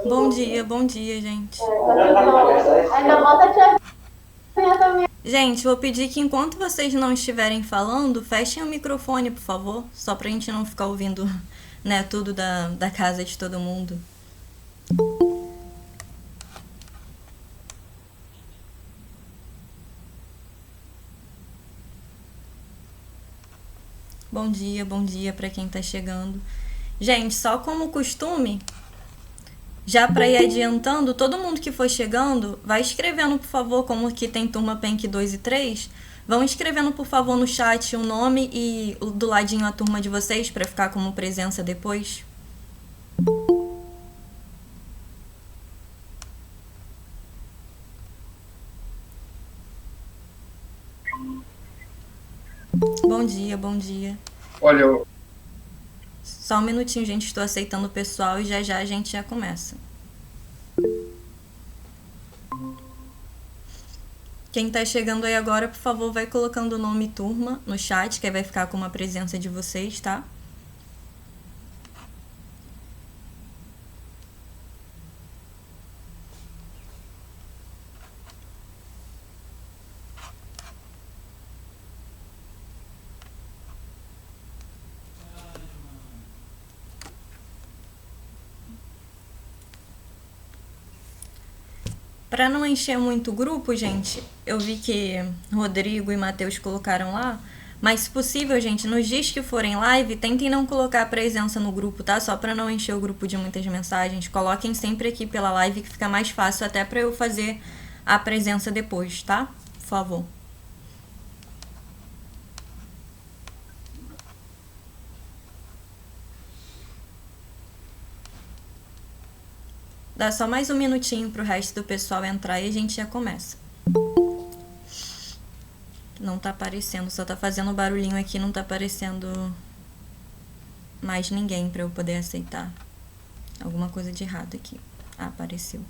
Bom dia, gente. Gente, vou pedir que enquanto vocês não estiverem falando, fechem o microfone, por favor, só pra gente não ficar ouvindo, né, tudo da casa de todo mundo. Bom dia pra quem tá chegando. Gente, só como costume, já para ir adiantando, todo mundo que for chegando, vai escrevendo, por favor, como que tem turma PENC 2 e 3. Vão escrevendo, por favor, no chat o nome e do ladinho a turma de vocês para ficar como presença depois. Bom dia. Olha, Só um minutinho, gente, estou aceitando o pessoal e já a gente já começa. Quem tá chegando aí agora, por favor, vai colocando o nome e turma no chat, que aí vai ficar com uma presença de vocês, tá? Para não encher muito o grupo, gente, eu vi que Rodrigo e Matheus colocaram lá, mas se possível, gente, nos dias que forem live, tentem não colocar a presença no grupo, tá? Só para não encher o grupo de muitas mensagens. Coloquem sempre aqui pela live, que fica mais fácil até para eu fazer a presença depois, tá? Por favor. Dá só mais um minutinho pro resto do pessoal entrar e a gente já começa. Não tá aparecendo, só tá fazendo barulhinho aqui, não tá aparecendo mais ninguém pra eu poder aceitar. Alguma coisa de errado aqui. Ah, apareceu.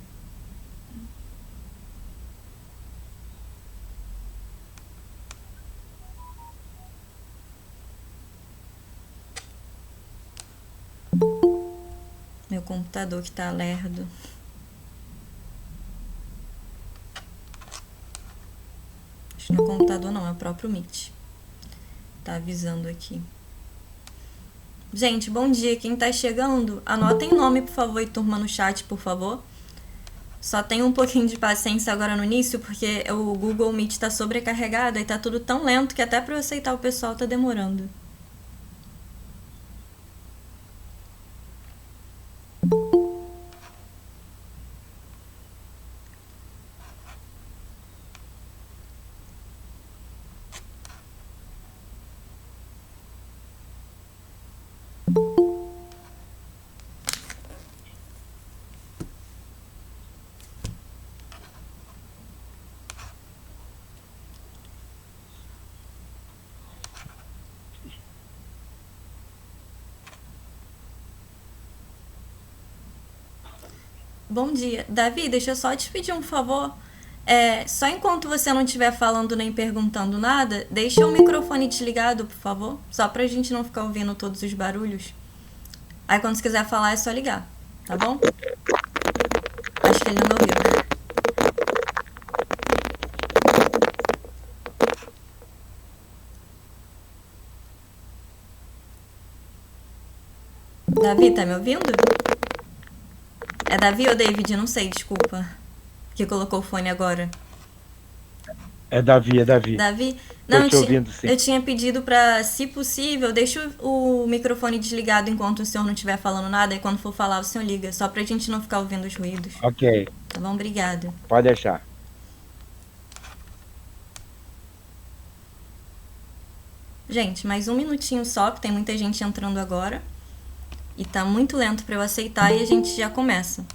Meu computador que tá lerdo. Acho que não é o computador não, é o próprio Meet. Tá avisando aqui. Gente, bom dia. Quem tá chegando, anotem nome, por favor, e turma no chat, por favor. Só tenha um pouquinho de paciência agora no início, porque o Google Meet tá sobrecarregado e tá tudo tão lento que até pra eu aceitar o pessoal tá demorando. Bom dia. Davi, deixa eu só te pedir um favor. Só enquanto você não estiver falando nem perguntando nada, deixa o microfone desligado, por favor. Só pra gente não ficar ouvindo todos os barulhos. Aí quando você quiser falar é só ligar, tá bom? Acho que ele não me ouviu. Davi, tá me ouvindo? É Davi ou David? Não sei, desculpa. Que colocou o fone agora. É Davi. Davi? Tô Não, te ouvindo, sim. eu tinha pedido pra, se possível, deixa o microfone desligado enquanto o senhor não estiver falando nada. E quando for falar, o senhor liga. Só pra gente não ficar ouvindo os ruídos. Ok, Tá bom? Obrigada. pode deixar. Gente, mais um minutinho só, que tem muita gente entrando agora. E tá muito lento pra eu aceitar e a gente já começa.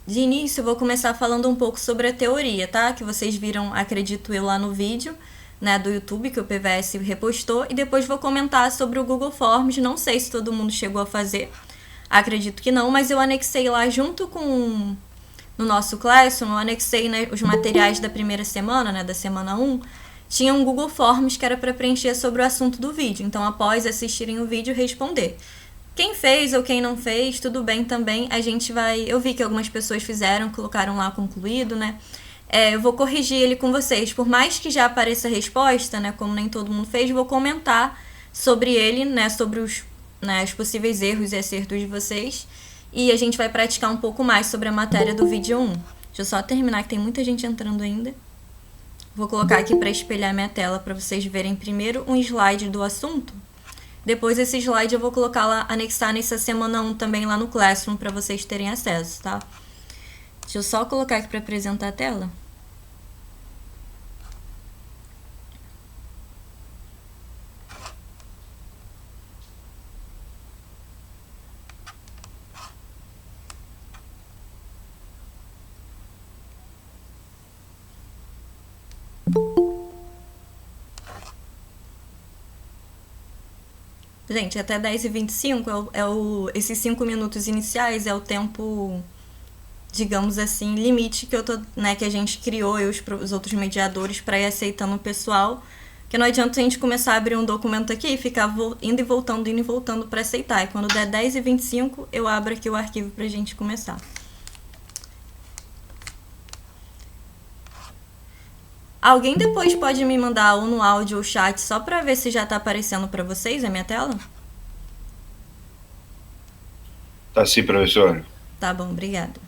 De início, eu vou começar falando um pouco sobre a teoria, tá? Que vocês viram, acredito eu, lá no vídeo. né, do YouTube, que o PVS repostou, e depois vou comentar sobre o Google Forms. Não sei se todo mundo chegou a fazer, acredito que não, mas eu anexei lá junto com... No nosso Classroom, eu anexei, né, os materiais da primeira semana, né, da semana 1, tinha um Google Forms que era para preencher sobre o assunto do vídeo. Então, após assistirem o vídeo, responder. Quem fez ou quem não fez, tudo bem também. A gente vai... Eu vi que algumas pessoas fizeram, colocaram lá concluído, né? Eu vou corrigir ele com vocês. Por mais que já apareça a resposta, né, como nem todo mundo fez, vou comentar sobre ele, né, sobre os possíveis erros e acertos de vocês. E a gente vai praticar um pouco mais sobre a matéria do vídeo 1. Deixa eu só terminar, que tem muita gente entrando ainda. Vou colocar aqui para espelhar minha tela para vocês verem primeiro um slide do assunto. Depois esse slide eu vou colocar lá, anexar nessa semana 1 também lá no Classroom para vocês terem acesso, tá? Deixa eu só colocar aqui para apresentar a tela. Gente, até 10h25 esses 5 minutos iniciais é o tempo, digamos assim, limite que que a gente criou, eu e os outros mediadores, para ir aceitando o pessoal. Porque não adianta a gente começar a abrir um documento aqui e ficar indo e voltando para aceitar. E quando der 10h25, eu abro aqui o arquivo para a gente começar. Alguém depois pode me mandar ou no áudio ou chat só para ver se já está aparecendo para vocês a minha tela? Tá sim, professor. Tá bom, obrigada.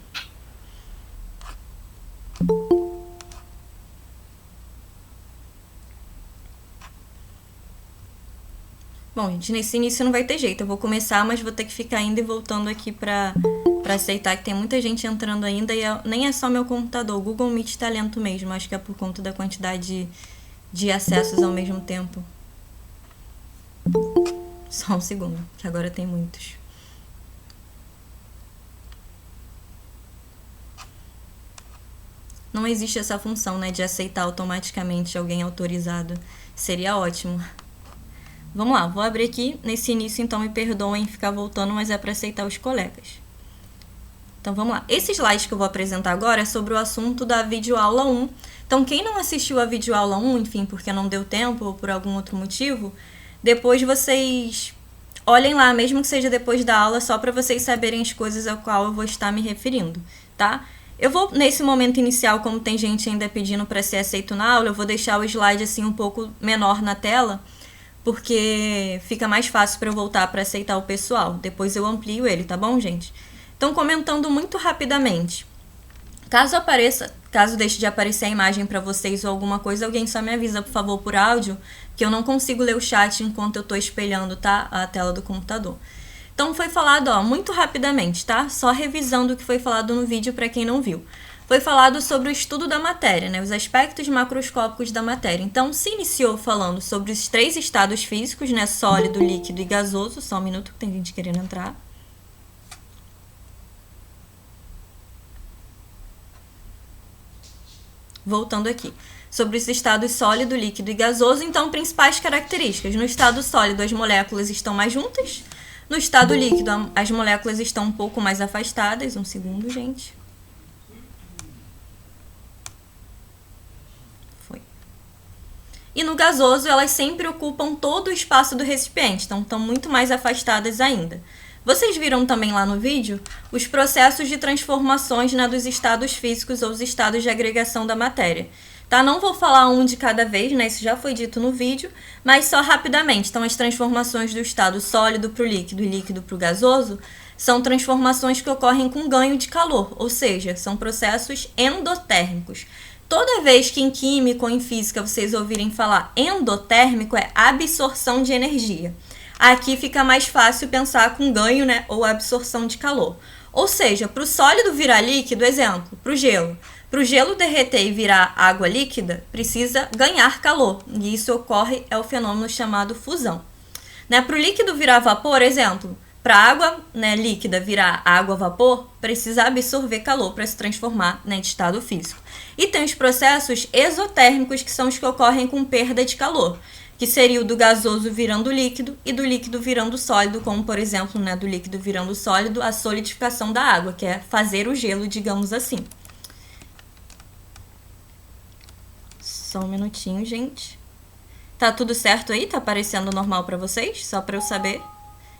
Bom, gente, nesse início não vai ter jeito. Eu vou começar, mas vou ter que ficar indo e voltando aqui para aceitar, que tem muita gente entrando ainda e nem é só meu computador. O Google Meet tá lento mesmo. Acho que é por conta da quantidade de acessos ao mesmo tempo. Só um segundo, que agora tem muitos. Não existe essa função, né, de aceitar automaticamente alguém autorizado. Seria ótimo. Vamos lá, vou abrir aqui nesse início, então me perdoem ficar voltando, mas é para aceitar os colegas. Então vamos lá. Esse slide que eu vou apresentar agora é sobre o assunto da videoaula 1. Então quem não assistiu a videoaula 1, enfim, porque não deu tempo ou por algum outro motivo, depois vocês olhem lá, mesmo que seja depois da aula, só para vocês saberem as coisas a qual eu vou estar me referindo, tá? Eu vou, nesse momento inicial, como tem gente ainda pedindo para ser aceito na aula, eu vou deixar o slide assim um pouco menor na tela, porque fica mais fácil para eu voltar para aceitar o pessoal. Depois eu amplio ele, tá bom, gente? Então, comentando muito rapidamente. Caso deixe de aparecer a imagem para vocês ou alguma coisa, alguém só me avisa, por favor, por áudio, que eu não consigo ler o chat enquanto eu estou espelhando, tá? A tela do computador. Então, foi falado, muito rapidamente, tá? Só revisando o que foi falado no vídeo para quem não viu. Foi falado sobre o estudo da matéria, né? Os aspectos macroscópicos da matéria. Então, se iniciou falando sobre os 3 estados físicos, né? Sólido, líquido e gasoso. Só um minuto que tem gente querendo entrar. Voltando aqui. Sobre os estados sólido, líquido e gasoso, então, principais características. No estado sólido, as moléculas estão mais juntas. No estado líquido, as moléculas estão um pouco mais afastadas. Um segundo, gente. Foi. E no gasoso, elas sempre ocupam todo o espaço do recipiente, então estão muito mais afastadas ainda. Vocês viram também lá no vídeo os processos de transformações, né, dos estados físicos ou os estados de agregação da matéria. Tá? Não vou falar um de cada vez, né? Isso já foi dito no vídeo, mas só rapidamente. Então, as transformações do estado sólido para o líquido e líquido para o gasoso são transformações que ocorrem com ganho de calor, ou seja, são processos endotérmicos. Toda vez que em química ou em física vocês ouvirem falar endotérmico, é absorção de energia. Aqui fica mais fácil pensar com ganho, né, ou absorção de calor. Ou seja, para o sólido virar líquido, exemplo, para o gelo. Para o gelo derreter e virar água líquida, precisa ganhar calor. E isso ocorre, é o fenômeno chamado fusão. Né? Para o líquido virar vapor, exemplo, para a água, né, líquida virar água-vapor, precisa absorver calor para se transformar, né, de estado físico. E tem os processos exotérmicos, que são os que ocorrem com perda de calor, que seria o do gasoso virando líquido e do líquido virando sólido, como, por exemplo, né, do líquido virando sólido, a solidificação da água, que é fazer o gelo, digamos assim. Só um minutinho, gente. Tá tudo certo aí? Tá aparecendo normal pra vocês? Só pra eu saber.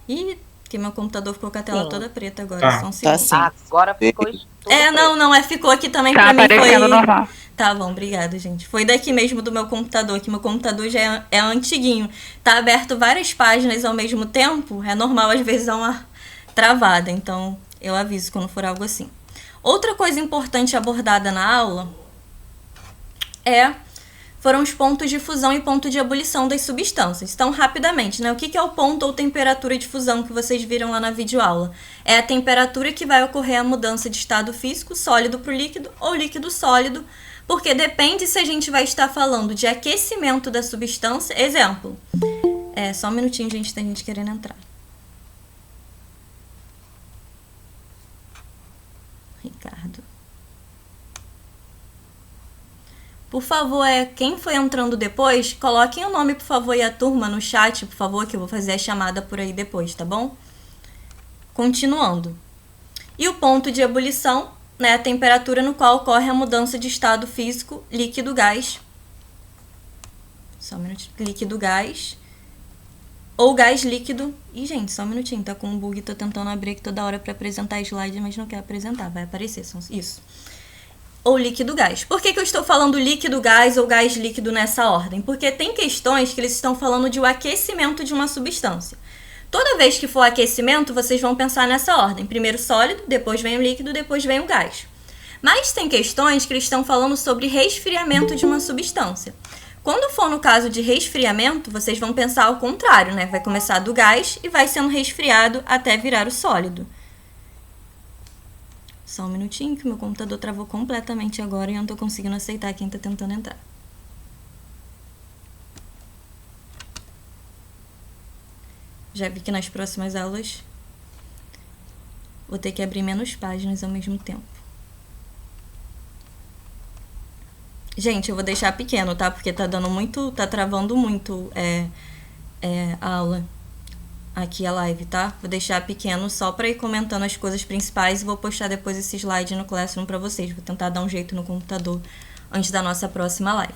Ih, que meu computador ficou com a tela toda preta agora. Tá. Só um Tá segundo. sim. Agora ficou tudo Não, ficou aqui também Tá pra mim. aparecendo Foi... normal. Tá bom, obrigada, gente. Foi daqui mesmo do meu computador, que meu computador já é antiguinho. Tá aberto várias páginas ao mesmo tempo. É normal, às vezes, dar uma travada. Então, eu aviso quando for algo assim. Outra coisa importante abordada na aula foram os pontos de fusão e ponto de ebulição das substâncias. Então, rapidamente, né? O que é o ponto ou temperatura de fusão que vocês viram lá na videoaula? É a temperatura que vai ocorrer a mudança de estado físico sólido para o líquido ou líquido sólido, porque depende se a gente vai estar falando de aquecimento da substância. Exemplo. Só um minutinho, gente, tem gente querendo entrar. Ricardo. Por favor, quem foi entrando depois, coloquem o nome, por favor, e a turma no chat, por favor, que eu vou fazer a chamada por aí depois, tá bom? Continuando. E o ponto de ebulição, né, a temperatura no qual ocorre a mudança de estado físico líquido-gás. Só um minutinho. Líquido-gás. Ou gás líquido. Ih, gente, só um minutinho, tá com um bug, tô tentando abrir aqui toda hora para apresentar slide, mas não quer apresentar, vai aparecer, isso. Ou líquido-gás. Por que eu estou falando líquido-gás ou gás líquido nessa ordem? Porque tem questões que eles estão falando de o aquecimento de uma substância. Toda vez que for aquecimento, vocês vão pensar nessa ordem. Primeiro sólido, depois vem o líquido, depois vem o gás. Mas tem questões que eles estão falando sobre resfriamento de uma substância. Quando for no caso de resfriamento, vocês vão pensar ao contrário, né? Vai começar do gás e vai sendo resfriado até virar o sólido. Só um minutinho que meu computador travou completamente agora e eu não tô conseguindo aceitar quem tá tentando entrar. Já vi que nas próximas aulas vou ter que abrir menos páginas ao mesmo tempo. Gente, eu vou deixar pequeno, tá? Porque tá travando muito a aula. Aqui a live, tá? Vou deixar pequeno só para ir comentando as coisas principais e vou postar depois esse slide no Classroom para vocês. Vou tentar dar um jeito no computador antes da nossa próxima live.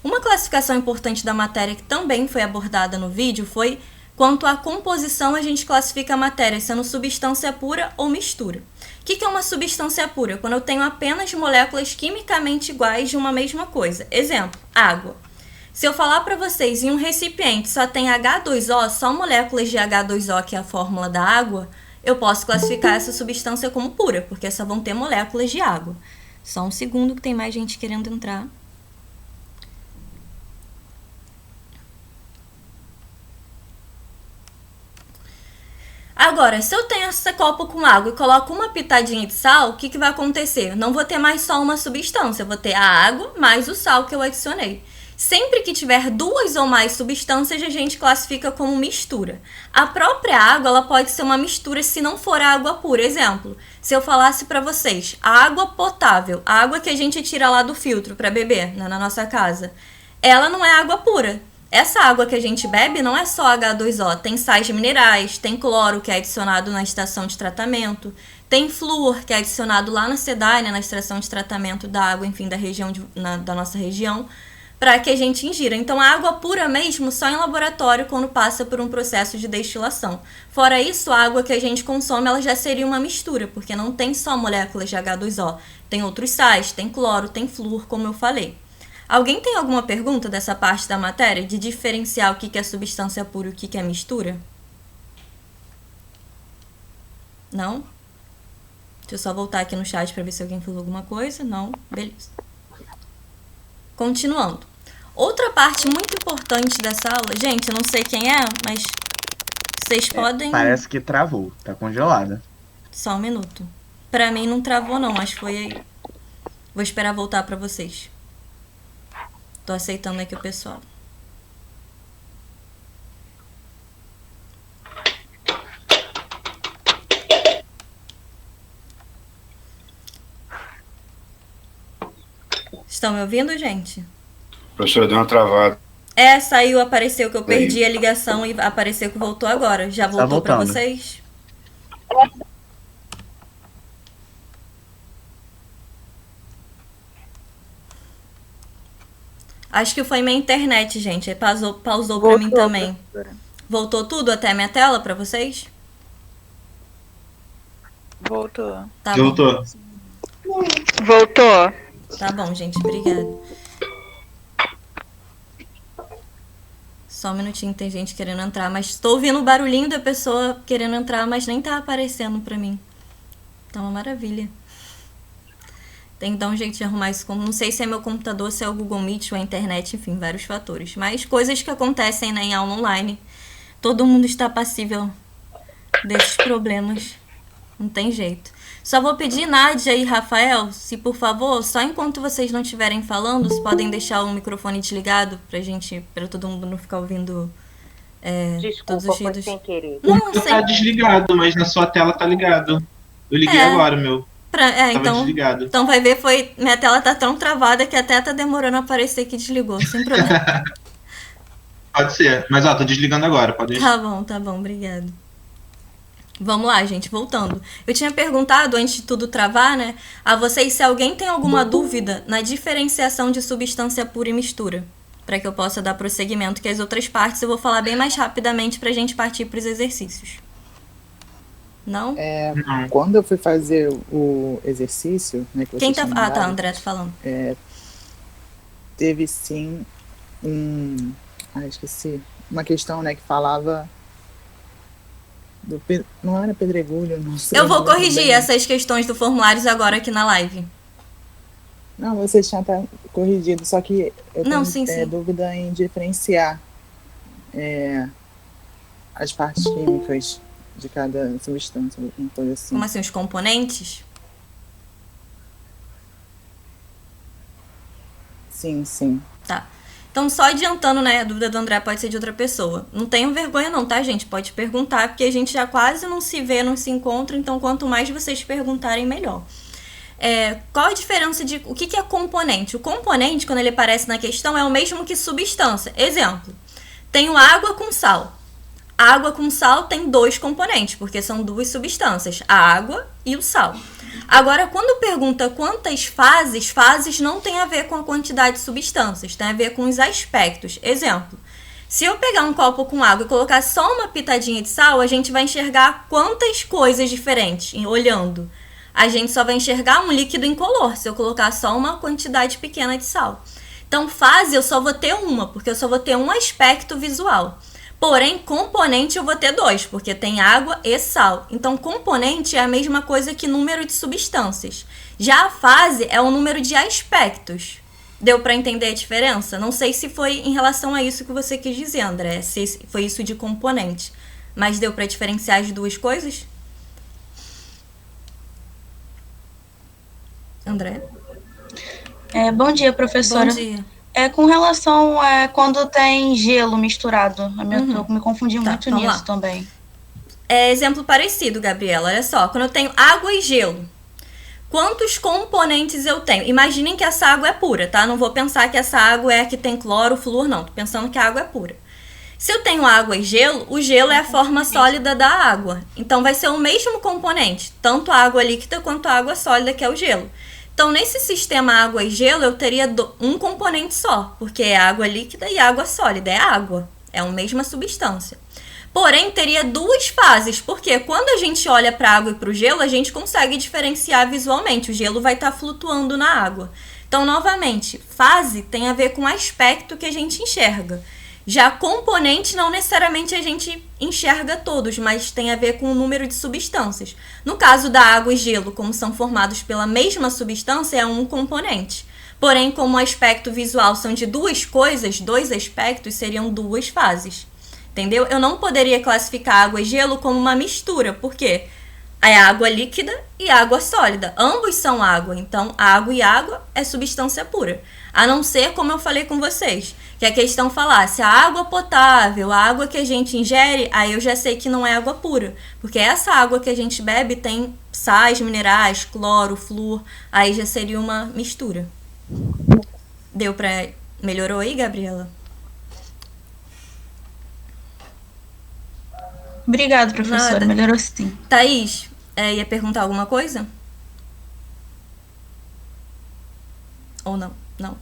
Uma classificação importante da matéria que também foi abordada no vídeo foi quanto à composição a gente classifica a matéria sendo substância pura ou mistura. O que é uma substância pura? Quando eu tenho apenas moléculas quimicamente iguais de uma mesma coisa. Exemplo, água. Se eu falar para vocês em um recipiente só tem H2O, só moléculas de H2O, que é a fórmula da água, eu posso classificar essa substância como pura, porque só vão ter moléculas de água. Só um segundo que tem mais gente querendo entrar. Agora, se eu tenho esse copo com água e coloco uma pitadinha de sal, o que vai acontecer? Não vou ter mais só uma substância, eu vou ter a água mais o sal que eu adicionei. Sempre que tiver duas ou mais substâncias, a gente classifica como mistura. A própria água ela pode ser uma mistura se não for água pura. Exemplo, se eu falasse para vocês, a água potável, a água que a gente tira lá do filtro para beber na nossa casa, ela não é água pura. Essa água que a gente bebe não é só H2O, tem sais minerais, tem cloro que é adicionado na estação de tratamento, tem flúor que é adicionado lá na SEDAI, né, na estação de tratamento da água, enfim, da nossa região, para que a gente ingira. Então, a água pura mesmo só em laboratório quando passa por um processo de destilação. Fora isso, a água que a gente consome ela já seria uma mistura, porque não tem só moléculas de H2O. Tem outros sais, tem cloro, tem flúor, como eu falei. Alguém tem alguma pergunta dessa parte da matéria, de diferenciar o que é substância pura e o que é mistura? Não? Deixa eu só voltar aqui no chat para ver se alguém falou alguma coisa. Não? Beleza. Continuando. Outra parte muito importante dessa aula, gente, eu não sei quem é, mas vocês podem... Parece que travou, tá congelada. Só um minuto. Pra mim não travou não, acho que foi aí. Vou esperar voltar pra vocês. Tô aceitando aqui o pessoal. Estão me ouvindo, gente? Professora, deu uma travada. Saiu, apareceu que eu perdi a ligação e apareceu que voltou agora. Já Tá voltou pra voltando. vocês? Acho que foi minha internet, gente. Aí pausou pra mim também. Professora. Voltou tudo até a minha tela pra vocês? Voltou. Tá bom. Voltou. Voltou. Tá bom, gente. Obrigada. Só um minutinho, tem gente querendo entrar, mas estou ouvindo o barulhinho da pessoa querendo entrar, mas nem tá aparecendo pra mim. Tá uma maravilha. Tem que dar um jeito de arrumar isso. Não sei se é meu computador, se é o Google Meet ou a internet, enfim, vários fatores. Mas coisas que acontecem, né, em aula online. Todo mundo está passível desses problemas. Não tem jeito. Só vou pedir, Nádia e Rafael, se por favor, só enquanto vocês não estiverem falando, se podem deixar o microfone desligado pra todo mundo não ficar ouvindo todos Desculpa, os foi ruídos. sem querer. O Não, meu tá desligado, mas na sua tela tá ligado. Eu liguei agora, o meu. Tava então, desligado. então vai ver, minha tela tá tão travada que até tá demorando a aparecer que desligou, sem problema. Pode ser. Mas ó, tô desligando agora, pode deixar. Tá bom, obrigado. Vamos lá, gente, voltando. Eu tinha perguntado, antes de tudo travar, né, a vocês se alguém tem alguma dúvida na diferenciação de substância pura e mistura, para que eu possa dar prosseguimento, que as outras partes eu vou falar bem mais rapidamente pra gente partir pros exercícios. Não? Não. Quando eu fui fazer o exercício, né, que Quem vocês tá... tinham Ah, tá, dado, André tá falando. teve sim esqueci. Uma questão, né, que falava não era pedregulho, não sei. Eu vou o nome corrigir bem. essas questões do formulário agora aqui na live. Não, vocês tinham até corrigido, só que eu Não, tenho sim. dúvida em diferenciar as partes químicas de cada substância, uma coisa assim. Como assim, os componentes? Sim. Tá. Então, só adiantando, né, a dúvida do André pode ser de outra pessoa. Não tenham vergonha não, tá, gente? Pode perguntar, porque a gente já quase não se vê, não se encontra, então quanto mais vocês perguntarem, melhor. Qual a diferença de... O que é componente? O componente, quando ele aparece na questão, é o mesmo que substância. Exemplo, tenho água com sal. A água com sal tem 2 componentes, porque são 2 substâncias, a água e o sal. Agora, quando pergunta quantas fases não tem a ver com a quantidade de substâncias, tem a ver com os aspectos. Exemplo, se eu pegar um copo com água e colocar só uma pitadinha de sal, a gente vai enxergar quantas coisas diferentes, olhando. A gente só vai enxergar um líquido incolor, se eu colocar só uma quantidade pequena de sal. Então, fase eu só vou ter uma, porque eu só vou ter um aspecto visual. Porém, componente eu vou ter 2, porque tem água e sal. Então, componente é a mesma coisa que número de substâncias. Já a fase é o número de aspectos. Deu para entender a diferença? Não sei se foi em relação a isso que você quis dizer, André, se foi isso de componente. Mas deu para diferenciar as duas coisas? André? Bom dia, professora. Bom dia. Com relação a quando tem gelo misturado, eu me confundi muito vamos nisso lá. também. Exemplo parecido, Gabriela. Olha só, quando eu tenho água e gelo, quantos componentes eu tenho? Imaginem que essa água é pura, tá? Não vou pensar que essa água é a que tem cloro, flúor, não. Tô pensando que a água é pura. Se eu tenho água e gelo, o gelo é a forma sólida da água. Então, vai ser o mesmo componente, tanto a água líquida quanto a água sólida, que é o gelo. Então, nesse sistema água e gelo, eu teria um componente só, porque é água líquida e água sólida, é água, é a mesma substância. Porém, teria 2 fases, porque quando a gente olha para a água e para o gelo, a gente consegue diferenciar visualmente, o gelo vai estar flutuando na água. Então, novamente, fase tem a ver com o aspecto que a gente enxerga. Já componente, não necessariamente a gente enxerga todos, mas tem a ver com o número de substâncias. No caso da água e gelo, como são formados pela mesma substância, é um componente. Porém, como o aspecto visual são de 2 coisas, 2 aspectos, seriam 2 fases. Entendeu? Eu não poderia classificar água e gelo como uma mistura, porque é água líquida e água sólida. Ambos são água, então água e água é substância pura. A não ser, como eu falei com vocês, que a questão falasse a água potável, a água que a gente ingere, aí eu já sei que não é água pura. Porque essa água que a gente bebe tem sais, minerais, cloro, flúor, aí já seria uma mistura. Deu pra... Melhorou aí, Gabriela? Obrigada, professora. Nada. Melhorou sim. Thaís, ia perguntar alguma coisa? Ou não? Não.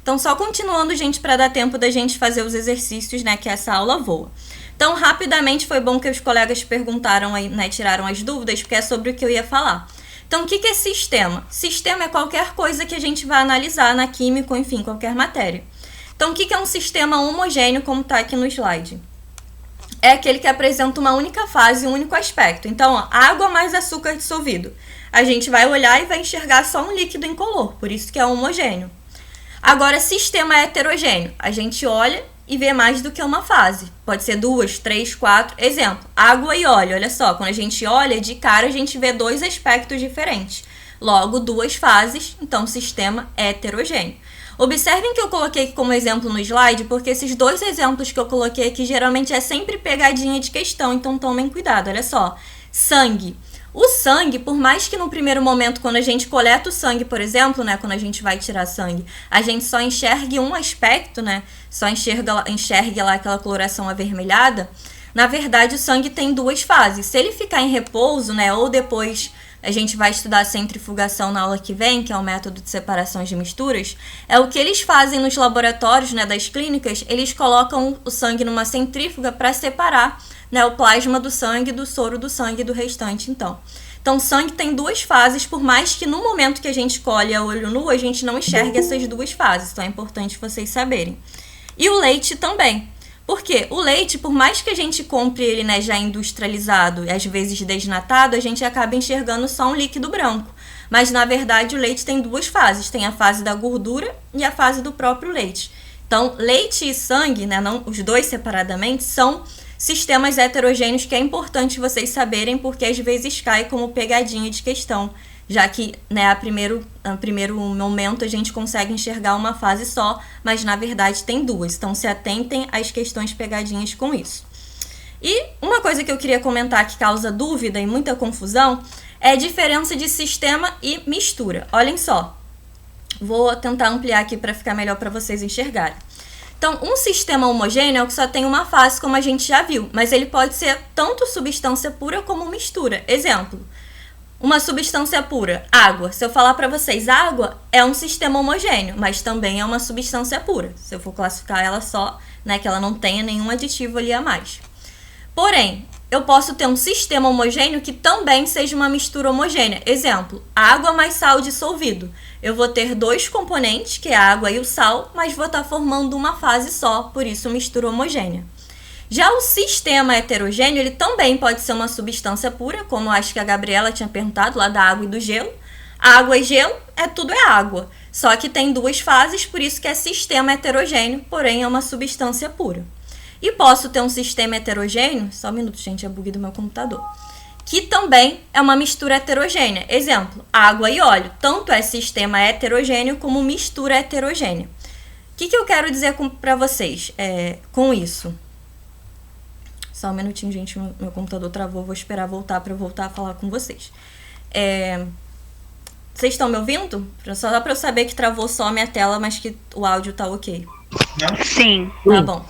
Então, só continuando, gente, para dar tempo da gente fazer os exercícios, né, que essa aula voa. Então, rapidamente, foi bom que os colegas perguntaram aí, né, tiraram as dúvidas, porque é sobre o que eu ia falar. Então, o que é sistema? Sistema é qualquer coisa que a gente vai analisar na química, ou enfim, qualquer matéria. Então, o que é um sistema homogêneo, como está aqui no slide? É aquele que apresenta uma única fase, um único aspecto. Então, ó, água mais açúcar dissolvido. A gente vai olhar e vai enxergar só um líquido incolor, por isso que é homogêneo. Agora, sistema heterogêneo. A gente olha e vê mais do que uma fase. Pode ser 2, 3, 4. Exemplo, água e óleo. Olha só, quando a gente olha, de cara a gente vê dois aspectos diferentes. Logo, duas fases, então sistema heterogêneo. Observem que eu coloquei aqui como exemplo no slide, porque esses dois exemplos que eu coloquei aqui geralmente é sempre pegadinha de questão, então tomem cuidado. Olha só, sangue. O sangue, por mais que no primeiro momento, quando a gente coleta o sangue, por exemplo, né, quando a gente vai tirar sangue, a gente só enxergue um aspecto, né, só enxergue lá aquela coloração avermelhada, na verdade o sangue tem duas fases. Se ele ficar em repouso, né, ou depois a gente vai estudar centrifugação na aula que vem, que é o método de separação de misturas, é o que eles fazem nos laboratórios, né, das clínicas, eles colocam o sangue numa centrífuga para separar, né, o plasma do sangue, do soro do sangue e do restante, então. Então, o sangue tem duas fases, por mais que no momento que a gente colhe a olho nu, a gente não enxergue essas duas fases, então é importante vocês saberem. E o leite também. Por quê? O leite, por mais que a gente compre ele, né, já industrializado e às vezes desnatado, a gente acaba enxergando só um líquido branco. Mas, na verdade, o leite tem duas fases. Tem a fase da gordura e a fase do próprio leite. Então, leite e sangue, né, não, os dois separadamente, são sistemas heterogêneos que é importante vocês saberem, porque às vezes cai como pegadinha de questão, já que, né, a primeiro momento a gente consegue enxergar uma fase só, mas na verdade tem duas. Então, se atentem às questões pegadinhas com isso. E uma coisa que eu queria comentar que causa dúvida e muita confusão é a diferença de sistema e mistura. Olhem só, vou tentar ampliar aqui para ficar melhor para vocês enxergarem. Então, um sistema homogêneo é o que só tem uma fase, como a gente já viu, mas ele pode ser tanto substância pura como mistura. Exemplo, uma substância pura, água. Se eu falar para vocês, água é um sistema homogêneo, mas também é uma substância pura. Se eu for classificar ela só, né, que ela não tenha nenhum aditivo ali a mais. Porém, eu posso ter um sistema homogêneo que também seja uma mistura homogênea. Exemplo, água mais sal dissolvido. Eu vou ter dois componentes, que é a água e o sal, mas vou estar formando uma fase só, por isso mistura homogênea. Já o sistema heterogêneo, ele também pode ser uma substância pura, como eu acho que a Gabriela tinha perguntado, lá da água e do gelo. Água e gelo, tudo é água, só que tem duas fases, por isso que é sistema heterogêneo, porém é uma substância pura. E posso ter um sistema heterogêneo, só um minuto, gente, é bug do meu computador, que também é uma mistura heterogênea. Exemplo, água e óleo, tanto é sistema heterogêneo como mistura heterogênea. O que eu quero dizer para vocês com isso? Só um minutinho, gente, meu computador travou, vou esperar voltar para voltar a falar com vocês. Vocês estão me ouvindo? Só para eu saber que travou só a minha tela, mas que o áudio tá ok. Sim. Tá bom.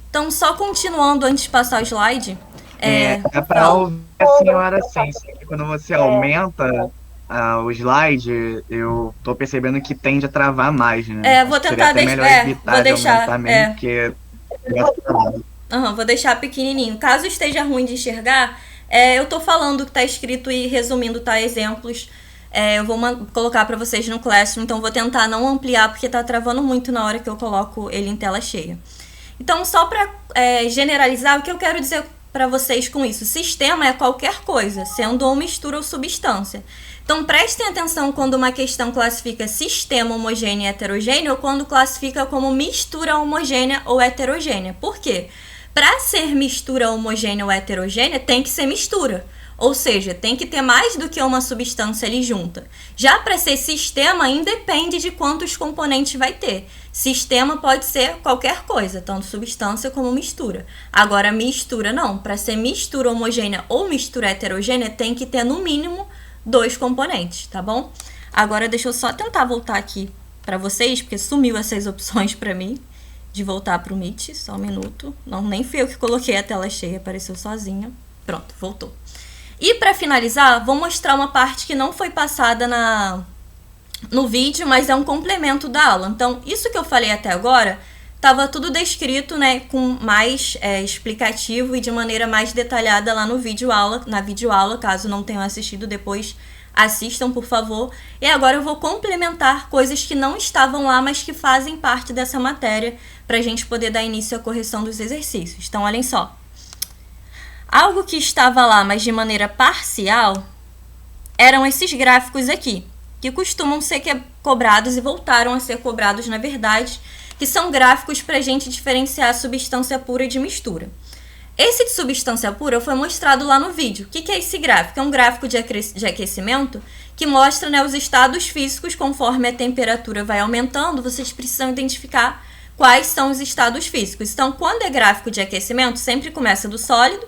Então, só continuando antes de passar o slide... É para ouvir a senhora assim, quando você aumenta o slide, eu tô percebendo que tende a travar mais, né? Vou tentar vou deixar mesmo, porque... vou deixar pequenininho. Caso esteja ruim de enxergar, eu tô falando o que tá escrito e resumindo, tá? Exemplos. Eu vou colocar para vocês no Classroom, então vou tentar não ampliar, porque tá travando muito na hora que eu coloco ele em tela cheia. Então, só para generalizar, o que eu quero dizer para vocês com isso? Sistema é qualquer coisa, sendo ou mistura ou substância. Então, prestem atenção quando uma questão classifica sistema homogêneo e heterogêneo ou quando classifica como mistura homogênea ou heterogênea. Por quê? Para ser mistura homogênea ou heterogênea, tem que ser mistura. Ou seja, tem que ter mais do que uma substância ali junta. Já para ser sistema, independe de quantos componentes vai ter. Sistema pode ser qualquer coisa, tanto substância como mistura. Agora, mistura não. Para ser mistura homogênea ou mistura heterogênea, tem que ter no mínimo 2 componentes, tá bom? Agora, deixa eu só tentar voltar aqui para vocês, porque sumiu essas opções para mim de voltar pro Meet, só um minuto. Não, nem fui eu que coloquei a tela cheia, apareceu sozinha. Pronto, voltou. E para finalizar, vou mostrar uma parte que não foi passada no vídeo, mas é um complemento da aula. Então, isso que eu falei até agora, estava tudo descrito, né, com mais explicativo e de maneira mais detalhada lá no vídeo aula, na videoaula, caso não tenham assistido depois, assistam, por favor. E agora eu vou complementar coisas que não estavam lá, mas que fazem parte dessa matéria, para a gente poder dar início à correção dos exercícios. Então, olhem só. Algo que estava lá, mas de maneira parcial, eram esses gráficos aqui, que costumam ser cobrados e voltaram a ser cobrados, na verdade, que são gráficos para a gente diferenciar substância pura de mistura. Esse de substância pura foi mostrado lá no vídeo. O que é esse gráfico? É um gráfico de aquecimento que mostra, né, os estados físicos conforme a temperatura vai aumentando. Vocês precisam identificar quais são os estados físicos. Então, quando é gráfico de aquecimento, sempre começa do sólido,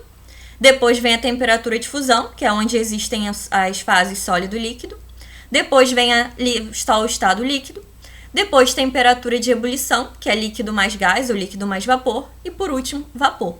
depois vem a temperatura de fusão, que é onde existem as fases sólido e líquido, depois vem o estado líquido, depois temperatura de ebulição, que é líquido mais gás ou líquido mais vapor, e por último, vapor.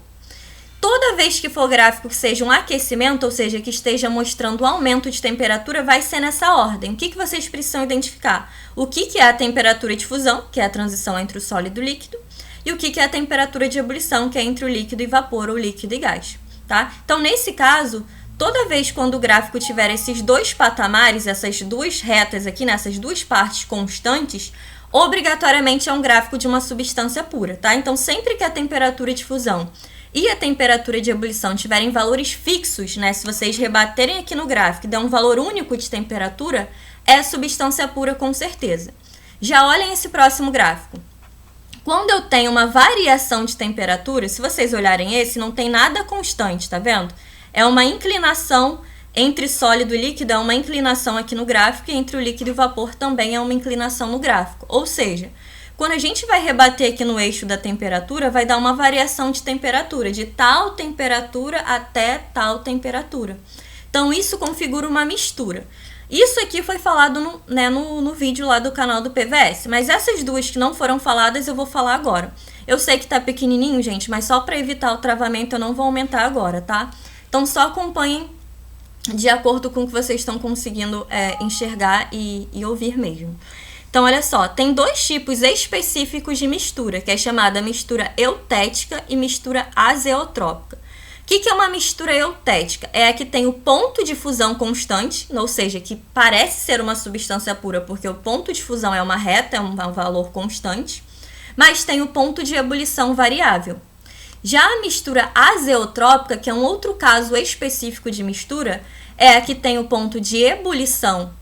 Toda vez que for gráfico que seja um aquecimento, ou seja, que esteja mostrando um aumento de temperatura, vai ser nessa ordem. O que vocês precisam identificar? O que é a temperatura de fusão, que é a transição entre o sólido e o líquido, e o que é a temperatura de ebulição, que é entre o líquido e vapor, ou líquido e gás. Tá? Então, nesse caso, toda vez quando o gráfico tiver esses dois patamares, essas duas retas aqui, nessas duas partes constantes, obrigatoriamente é um gráfico de uma substância pura, tá? Então, sempre que a temperatura de fusão e a temperatura de ebulição tiverem valores fixos, né? Se vocês rebaterem aqui no gráfico e der um valor único de temperatura, é substância pura com certeza. Já olhem esse próximo gráfico. Quando eu tenho uma variação de temperatura, se vocês olharem esse, não tem nada constante, tá vendo? É uma inclinação entre sólido e líquido, é uma inclinação aqui no gráfico, e entre o líquido e o vapor também é uma inclinação no gráfico. Ou seja, quando a gente vai rebater aqui no eixo da temperatura, vai dar uma variação de temperatura, de tal temperatura até tal temperatura. Então, isso configura uma mistura. Isso aqui foi falado no vídeo lá do canal do PVS, mas essas duas que não foram faladas eu vou falar agora. Eu sei que tá pequenininho, gente, mas só para evitar o travamento eu não vou aumentar agora, tá? Então, só acompanhem de acordo com o que vocês estão conseguindo enxergar e ouvir mesmo. Então, olha só, tem dois tipos específicos de mistura, que é chamada mistura eutética e mistura azeotrópica. O que é uma mistura eutética? É a que tem o ponto de fusão constante, ou seja, que parece ser uma substância pura, porque o ponto de fusão é uma reta, é um valor constante, mas tem o ponto de ebulição variável. Já a mistura azeotrópica, que é um outro caso específico de mistura, é a que tem o ponto de ebulição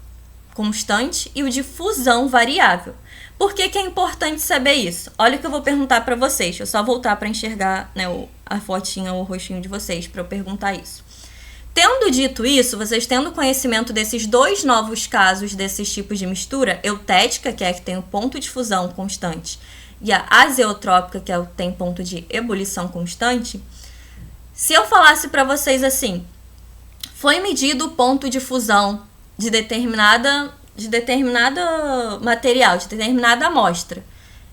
constante e o de fusão variável. Por que é importante saber isso? Olha o que eu vou perguntar para vocês. Deixa eu só voltar para enxergar, né, a fotinha ou o rostinho de vocês para eu perguntar isso. Tendo dito isso, vocês tendo conhecimento desses dois novos casos desses tipos de mistura, eutética, que é a que tem o ponto de fusão constante, e a azeotrópica, que é o que tem ponto de ebulição constante, se eu falasse para vocês assim, foi medido o ponto de fusão de determinada material, de determinada amostra,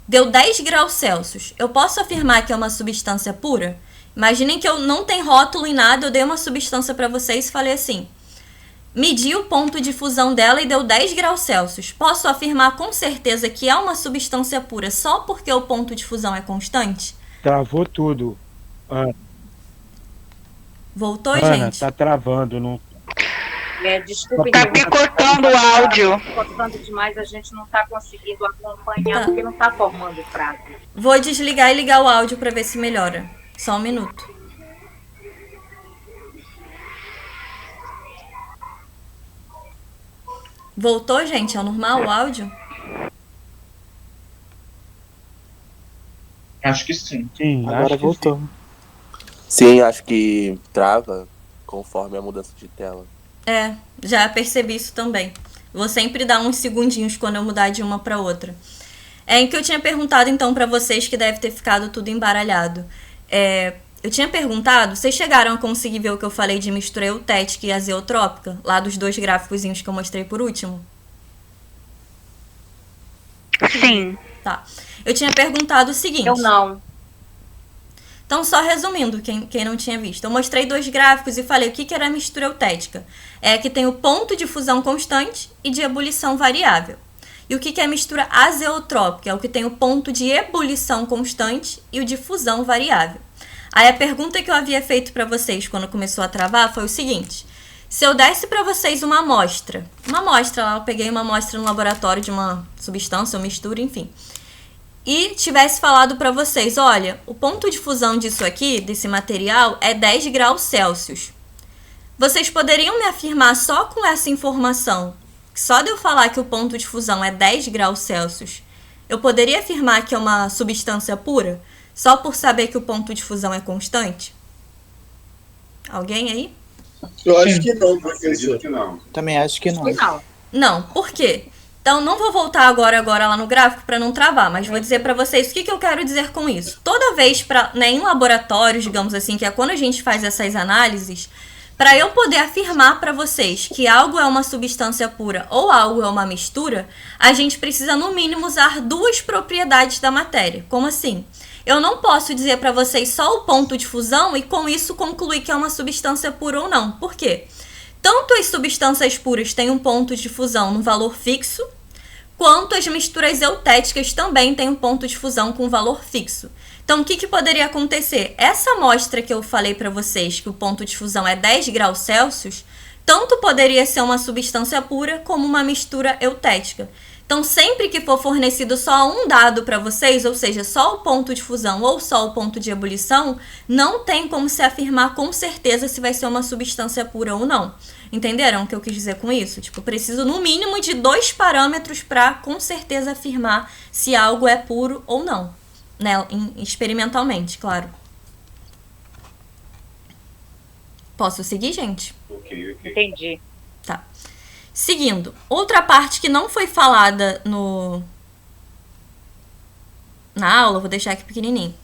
deu 10 graus Celsius, eu posso afirmar que é uma substância pura? Imaginem que eu não tenho rótulo em nada, eu dei uma substância para vocês e falei assim, medi o ponto de fusão dela e deu 10 graus Celsius. Posso afirmar com certeza que é uma substância pura só porque o ponto de fusão é constante? Travou tudo. Ana. Voltou, Ana, gente? tá travando, não. Desculpe, Tá picotando o áudio. cortando demais, a gente não tá conseguindo acompanhar, porque não tá formando frase. Vou desligar e ligar o áudio para ver se melhora. Só um minuto. Voltou, gente? É normal o áudio? Acho que sim. Sim, Agora acho que voltou. Sim, acho que trava conforme a mudança de tela. É, já percebi isso também. Vou sempre dar uns segundinhos quando eu mudar de uma para outra. É em que eu tinha perguntado então para vocês, que deve ter ficado tudo embaralhado. Eu tinha perguntado, vocês chegaram a conseguir ver o que eu falei de mistura eutética e azeotrópica, lá dos dois gráficozinhos que eu mostrei por último? Sim. Tá. Eu tinha perguntado o seguinte. Eu não. Então, só resumindo, quem não tinha visto. Eu mostrei 2 gráficos e falei o que era a mistura eutética. É que tem o ponto de fusão constante e de ebulição variável. E o que é a mistura azeotrópica? É o que tem o ponto de ebulição constante e o de fusão variável. Aí a pergunta que eu havia feito para vocês quando começou a travar foi o seguinte. Se eu desse para vocês uma amostra, eu peguei uma amostra no laboratório de uma substância ou mistura, enfim, e tivesse falado para vocês, olha, o ponto de fusão disso aqui, desse material, é 10 graus Celsius. Vocês poderiam me afirmar só com essa informação, só de eu falar que o ponto de fusão é 10 graus Celsius, eu poderia afirmar que é uma substância pura, só por saber que o ponto de fusão é constante? Alguém aí? Eu acho que não, professor. Também acho que não. Não, por quê? Então, não vou voltar agora lá no gráfico para não travar, mas vou dizer para vocês o que eu quero dizer com isso. Toda vez, em laboratórios, digamos assim, que é quando a gente faz essas análises, para eu poder afirmar para vocês que algo é uma substância pura ou algo é uma mistura, a gente precisa, no mínimo, usar 2 propriedades da matéria. Como assim? Eu não posso dizer para vocês só o ponto de fusão e, com isso, concluir que é uma substância pura ou não. Por quê? Tanto as substâncias puras têm um ponto de fusão no valor fixo, quanto as misturas eutéticas também têm um ponto de fusão com valor fixo. Então, o que poderia acontecer? Essa amostra que eu falei para vocês, que o ponto de fusão é 10 graus Celsius, tanto poderia ser uma substância pura como uma mistura eutética. Então, sempre que for fornecido só um dado para vocês, ou seja, só o ponto de fusão ou só o ponto de ebulição, não tem como se afirmar com certeza se vai ser uma substância pura ou não. Entenderam o que eu quis dizer com isso? Tipo, preciso no mínimo de 2 parâmetros para com certeza afirmar se algo é puro ou não, né? Experimentalmente, claro. Posso seguir, gente? Ok. Entendi. Tá. Seguindo, outra parte que não foi falada na aula, vou deixar aqui pequenininho,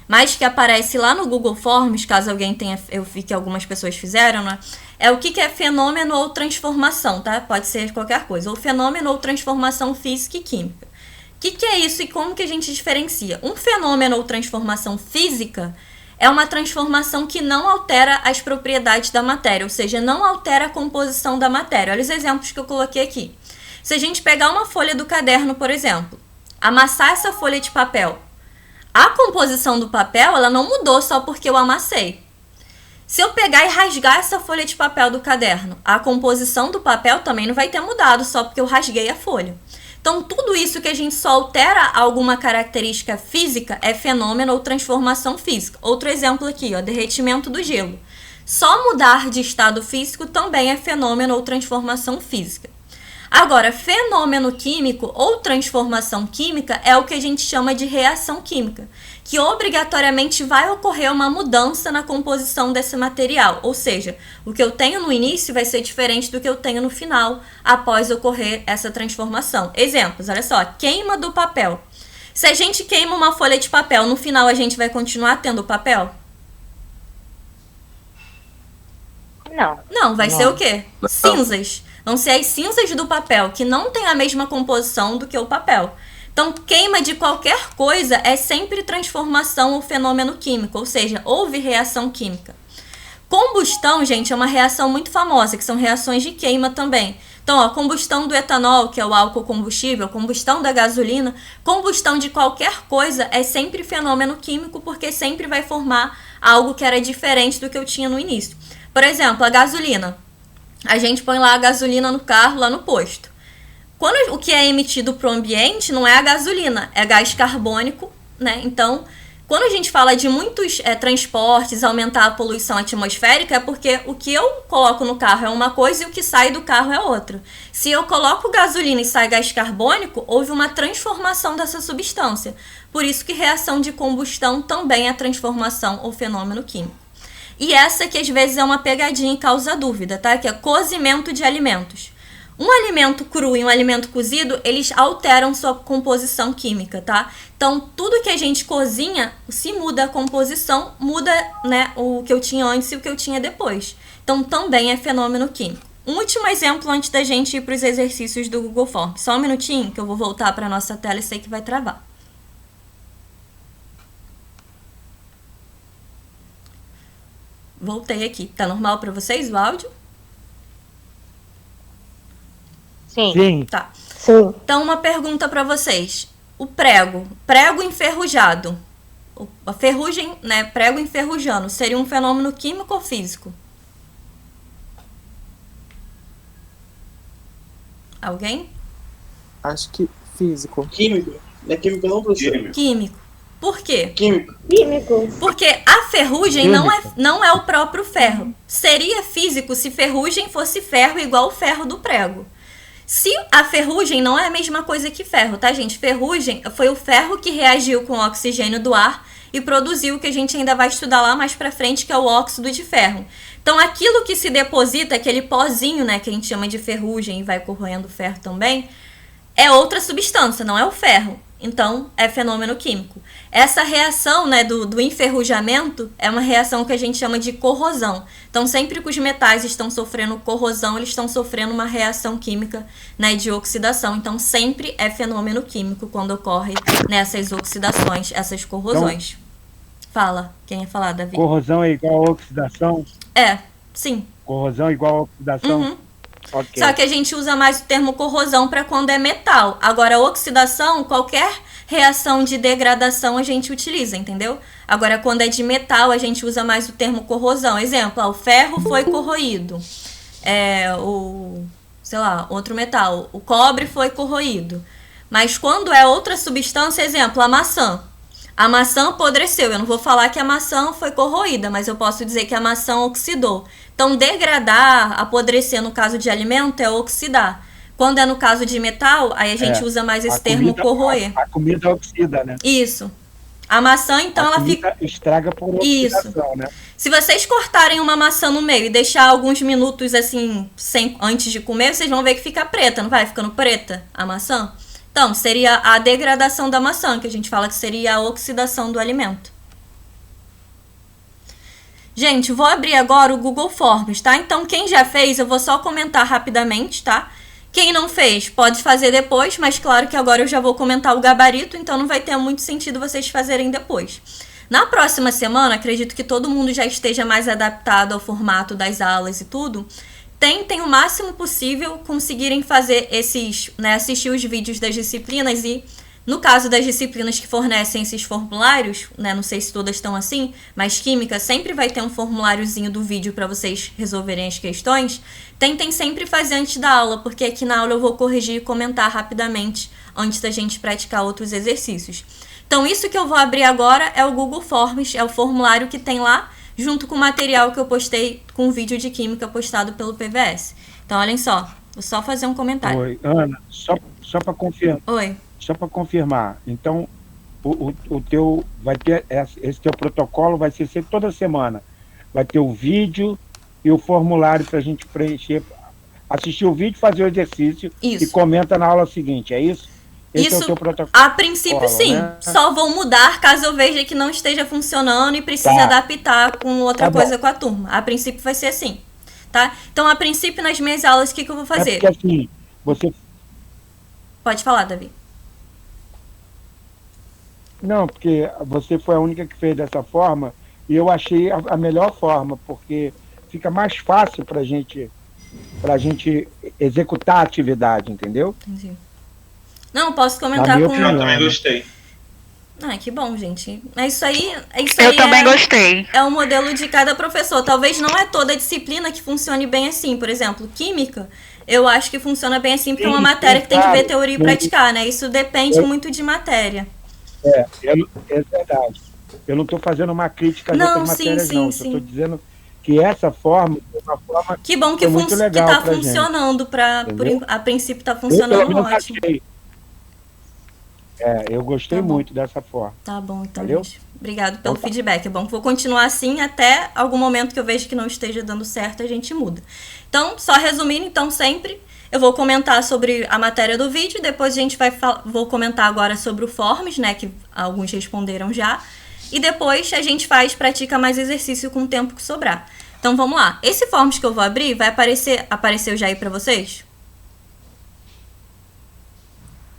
mas que aparece lá no Google Forms, caso alguém tenha, eu vi que algumas pessoas fizeram, né? É o que é fenômeno ou transformação, tá? Pode ser qualquer coisa, ou fenômeno ou transformação física e química. O que é isso e como que a gente diferencia? Um fenômeno ou transformação física é uma transformação que não altera as propriedades da matéria, ou seja, não altera a composição da matéria. Olha os exemplos que eu coloquei aqui. Se a gente pegar uma folha do caderno, por exemplo, amassar essa folha de papel, a composição do papel ela não mudou só porque eu amassei. Se eu pegar e rasgar essa folha de papel do caderno, a composição do papel também não vai ter mudado só porque eu rasguei a folha. Então, tudo isso que a gente só altera alguma característica física é fenômeno ou transformação física. Outro exemplo aqui, ó, derretimento do gelo. Só mudar de estado físico também é fenômeno ou transformação física. Agora, fenômeno químico ou transformação química é o que a gente chama de reação química, que obrigatoriamente vai ocorrer uma mudança na composição desse material, ou seja, o que eu tenho no início vai ser diferente do que eu tenho no final, após ocorrer essa transformação. Exemplos, olha só, queima do papel. Se a gente queima uma folha de papel, no final a gente vai continuar tendo papel? Não, vai ser o quê? Cinzas. Vão ser as cinzas do papel, que não tem a mesma composição do que o papel. Então, queima de qualquer coisa é sempre transformação ou fenômeno químico, ou seja, houve reação química. Combustão, gente, é uma reação muito famosa, que são reações de queima também. Então, a combustão do etanol, que é o álcool combustível, combustão da gasolina, combustão de qualquer coisa é sempre fenômeno químico, porque sempre vai formar algo que era diferente do que eu tinha no início. Por exemplo, a gasolina. A gente põe lá a gasolina no carro, lá no posto. Quando o que é emitido para o ambiente não é a gasolina, é gás carbônico, né? Então, quando a gente fala de muitos transportes, aumentar a poluição atmosférica, é porque o que eu coloco no carro é uma coisa e o que sai do carro é outra. Se eu coloco gasolina e sai gás carbônico, houve uma transformação dessa substância. Por isso que reação de combustão também é transformação ou fenômeno químico. E essa que às vezes é uma pegadinha e causa dúvida, tá? Que é cozimento de alimentos. Um alimento cru e um alimento cozido, eles alteram sua composição química, tá? Então, tudo que a gente cozinha, se muda a composição, muda, né, o que eu tinha antes e o que eu tinha depois. Então, também é fenômeno químico. um último exemplo antes da gente ir para os exercícios do Google Forms. Só um minutinho que eu vou voltar para a nossa tela e sei que vai travar. Voltei aqui. Tá normal para vocês o áudio? Sim. Tá. Sim. Então, uma pergunta para vocês. O prego enferrujado, a ferrugem, né, prego enferrujando, seria um fenômeno químico ou físico? Alguém? Acho que físico. Químico. Não é químico não, professor? Químico. Por quê? Químico. Porque a ferrugem não é o próprio ferro. Seria físico se ferrugem fosse ferro igual o ferro do prego. Se a ferrugem não é a mesma coisa que ferro, tá, gente? Ferrugem foi o ferro que reagiu com o oxigênio do ar e produziu o que a gente ainda vai estudar lá mais pra frente, que é o óxido de ferro. Então, aquilo que se deposita, aquele pozinho, né, que a gente chama de ferrugem e vai corroendo o ferro também, é outra substância, não é o ferro. Então, é fenômeno químico. Essa reação, né, do enferrujamento é uma reação que a gente chama de corrosão. Então, sempre que os metais estão sofrendo corrosão, eles estão sofrendo uma reação química, né, de oxidação. Então, sempre é fenômeno químico quando ocorre nessas oxidações, essas corrosões. Então, fala. Quem ia falar, Davi? Corrosão é igual a oxidação? Sim. Corrosão é igual a oxidação? Uhum. Okay. Só que a gente usa mais o termo corrosão para quando é metal. Agora, oxidação, qualquer reação de degradação a gente utiliza, entendeu? Agora, quando é de metal, a gente usa mais o termo corrosão. Exemplo, o ferro foi corroído. Outro metal, o cobre foi corroído. Mas quando é outra substância, exemplo, a maçã. A maçã apodreceu. Eu não vou falar que a maçã foi corroída, mas eu posso dizer que a maçã oxidou. Então, degradar, apodrecer no caso de alimento é oxidar. Quando é no caso de metal, aí a gente usa mais esse termo corroer. A comida oxida, né? Isso. A maçã, então, ela fica... estraga por oxidação, né? Se vocês cortarem uma maçã no meio e deixar alguns minutos, assim, antes de comer, vocês vão ver que fica preta, não vai? Ficando preta a maçã. Então, seria a degradação da maçã, que a gente fala que seria a oxidação do alimento. Gente, vou abrir agora o Google Forms, tá? Então, quem já fez, eu vou só comentar rapidamente, tá? Quem não fez, pode fazer depois, mas claro que agora eu já vou comentar o gabarito, então não vai ter muito sentido vocês fazerem depois. Na próxima semana, acredito que todo mundo já esteja mais adaptado ao formato das aulas e tudo. Tentem o máximo possível conseguirem fazer assistir os vídeos das disciplinas e, no caso das disciplinas que fornecem esses formulários, né, não sei se todas estão assim, mas química sempre vai ter um formuláriozinho do vídeo para vocês resolverem as questões. Tentem sempre fazer antes da aula, porque aqui na aula eu vou corrigir e comentar rapidamente antes da gente praticar outros exercícios. Então, isso que eu vou abrir agora é o Google Forms, é o formulário que tem lá, junto com o material que eu postei com o vídeo de química postado pelo PVS. Então, olhem só, vou só fazer um comentário. Oi, Ana, só para confirmar. Oi. Só para confirmar, então, o teu vai ter esse teu protocolo vai ser sempre toda semana. Vai ter o vídeo e o formulário para a gente preencher, assistir o vídeo, fazer o exercício e comenta na aula seguinte, é isso? Esse é o teu protocolo? A princípio, sim. Né? Só vou mudar caso eu veja que não esteja funcionando e precise adaptar com outra coisa com a turma. A princípio vai ser assim, tá? Então, a princípio, nas minhas aulas, o que eu vou fazer? É porque assim, você... Pode falar, Davi. Não, porque você foi a única que fez dessa forma e eu achei a melhor forma, porque fica mais fácil pra gente executar a atividade, entendeu? Entendi. Não, posso comentar com... Eu também gostei. Que bom, gente. Isso aí eu também gostei. É o modelo de cada professor. Talvez não é toda disciplina que funcione bem assim. Por exemplo, química, eu acho que funciona bem assim porque é uma matéria que tem que ver teoria e praticar, né? Isso depende muito de matéria. É verdade. Eu não estou fazendo uma crítica às outras matérias, não. Eu estou dizendo que essa forma é uma forma que bom que está funcionando. A princípio está funcionando ótimo. Eu gostei muito dessa forma. Tá bom, então, gente. Obrigado pelo feedback. É bom que vou continuar assim até algum momento que eu vejo que não esteja dando certo, a gente muda. Então, só resumindo, então, sempre eu vou comentar sobre a matéria do vídeo, depois a gente vou comentar agora sobre o Forms, né, que alguns responderam já, e depois a gente pratica mais exercício com o tempo que sobrar. Então vamos lá. Esse forms que eu vou abrir vai apareceu já aí pra vocês?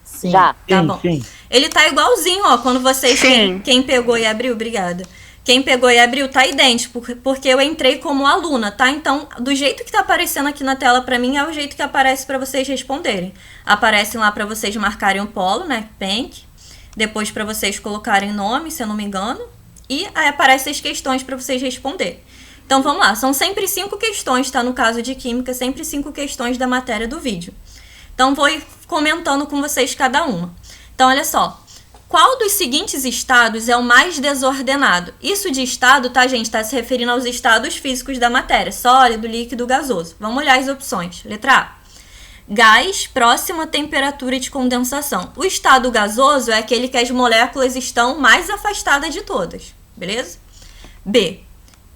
Sim. Já. Tá bom. Sim. Ele tá igualzinho, ó, quando vocês... Quem pegou e abriu, obrigada. Quem pegou e abriu tá idêntico, porque eu entrei como aluna, tá? Então, do jeito que tá aparecendo aqui na tela pra mim, é o jeito que aparece pra vocês responderem. Aparecem lá pra vocês marcarem o polo, né? Pank. Depois pra vocês colocarem nome, se eu não me engano. E aí aparecem as questões pra vocês responderem. Então, vamos lá. São sempre 5 questões, tá? No caso de química, sempre 5 questões da matéria do vídeo. Então, vou ir comentando com vocês cada uma. Então, olha só. Qual dos seguintes estados é o mais desordenado? Isso de estado, tá, gente? Está se referindo aos estados físicos da matéria. Sólido, líquido, gasoso. Vamos olhar as opções. Letra A. Gás próximo à temperatura de condensação. O estado gasoso é aquele que as moléculas estão mais afastadas de todas. Beleza? B.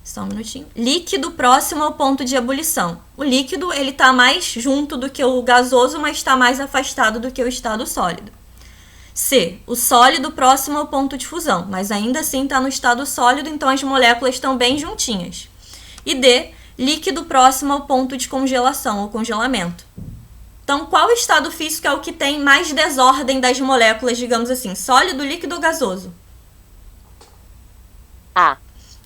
Só um minutinho. Líquido próximo ao ponto de ebulição. O líquido, ele está mais junto do que o gasoso, mas está mais afastado do que o estado sólido. C. O sólido próximo ao ponto de fusão, mas ainda assim está no estado sólido, então as moléculas estão bem juntinhas. E D. Líquido próximo ao ponto de congelação ou congelamento. Então, qual estado físico é o que tem mais desordem das moléculas, digamos assim? Sólido, líquido ou gasoso? A.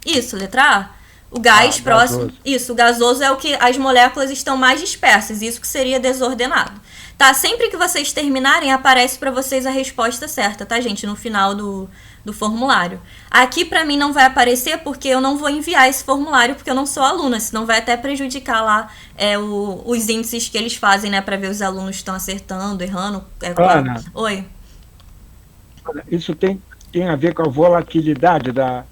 Isso, letra A. O gás próximo... Gasoso. Isso, o gasoso é o que as moléculas estão mais dispersas, isso que seria desordenado. Tá? Sempre que vocês terminarem, aparece para vocês a resposta certa, tá, gente? No final do formulário. Aqui, para mim, não vai aparecer porque eu não vou enviar esse formulário porque eu não sou aluna, senão vai até prejudicar lá os índices que eles fazem, né? Para ver os alunos estão acertando, errando. Ana. Oi. Isso tem a ver com a volatilidade da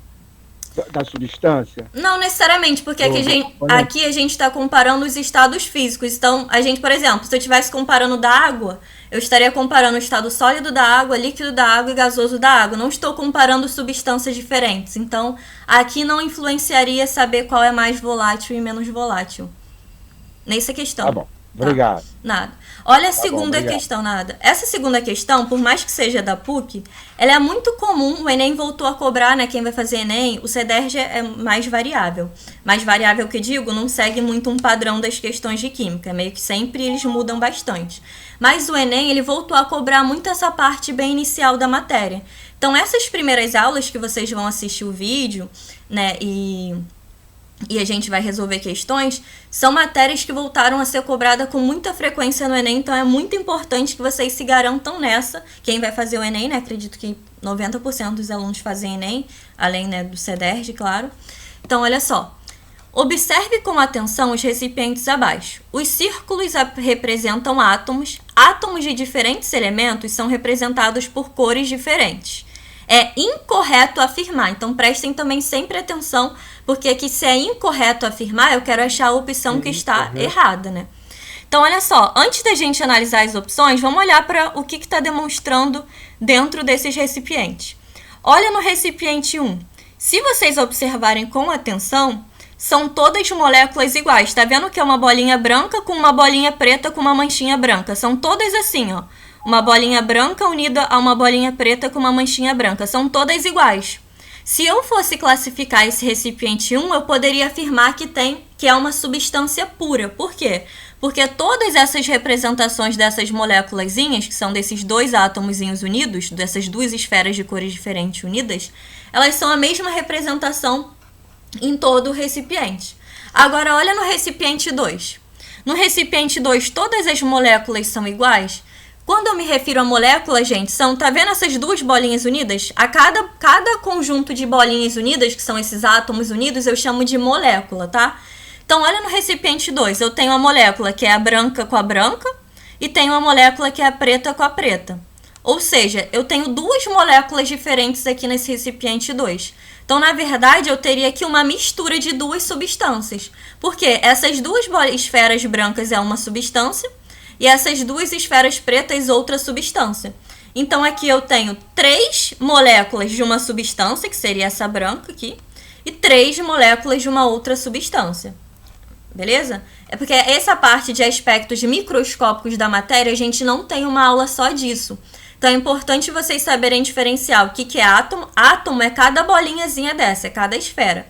substância? Não necessariamente, porque aqui a gente está comparando os estados físicos. Então, a gente, por exemplo, se eu estivesse comparando da água, eu estaria comparando o estado sólido da água, líquido da água e gasoso da água. Não estou comparando substâncias diferentes. Então, aqui não influenciaria saber qual é mais volátil e menos volátil. Nessa questão. Tá bom, obrigado. Tá? Nada. Olha a Tá segunda bom, questão, nada. Essa segunda questão, por mais que seja da PUC, ela é muito comum, o Enem voltou a cobrar, né? Quem vai fazer Enem, o CEDERJ é mais variável. Mais variável que digo, não segue muito um padrão das questões de química, meio que sempre eles mudam bastante. Mas o Enem, ele voltou a cobrar muito essa parte bem inicial da matéria. Então, essas primeiras aulas que vocês vão assistir o vídeo, né, e a gente vai resolver questões, são matérias que voltaram a ser cobradas com muita frequência no Enem, então é muito importante que vocês se garantam nessa. Quem vai fazer o Enem, né? Acredito que 90% dos alunos fazem Enem, além, né, do CEDERJ, claro. Então, olha só. Observe com atenção os recipientes abaixo. Os círculos representam átomos. Átomos de diferentes elementos são representados por cores diferentes. É incorreto afirmar, então prestem também sempre atenção, porque aqui se é incorreto afirmar, eu quero achar a opção que está errada, né? Então, olha só, antes da gente analisar as opções, vamos olhar para o que está demonstrando dentro desses recipientes. Olha no recipiente 1. Se vocês observarem com atenção, são todas moléculas iguais. Tá vendo que é uma bolinha branca com uma bolinha preta com uma manchinha branca? São todas assim, ó. Uma bolinha branca unida a uma bolinha preta com uma manchinha branca. São todas iguais. Se eu fosse classificar esse recipiente 1, eu poderia afirmar que é uma substância pura. Por quê? Porque todas essas representações dessas moléculazinhas, que são desses dois átomozinhos unidos, dessas duas esferas de cores diferentes unidas, elas são a mesma representação em todo o recipiente. Agora, olha no recipiente 2. No recipiente 2, todas as moléculas são iguais? Quando eu me refiro a molécula, gente, tá vendo essas duas bolinhas unidas? A cada conjunto de bolinhas unidas, que são esses átomos unidos, eu chamo de molécula, tá? Então, olha no recipiente 2, eu tenho a molécula que é a branca com a branca e tenho a molécula que é a preta com a preta. Ou seja, eu tenho duas moléculas diferentes aqui nesse recipiente 2. Então, na verdade, eu teria aqui uma mistura de duas substâncias. Porque essas duas esferas brancas é uma substância e essas duas esferas pretas outra substância. Então, aqui eu tenho 3 moléculas de uma substância, que seria essa branca aqui, e 3 moléculas de uma outra substância. Beleza? É porque essa parte de aspectos microscópicos da matéria, a gente não tem uma aula só disso. Então, é importante vocês saberem diferenciar o que é átomo. Átomo é cada bolinhazinha dessa, é cada esfera.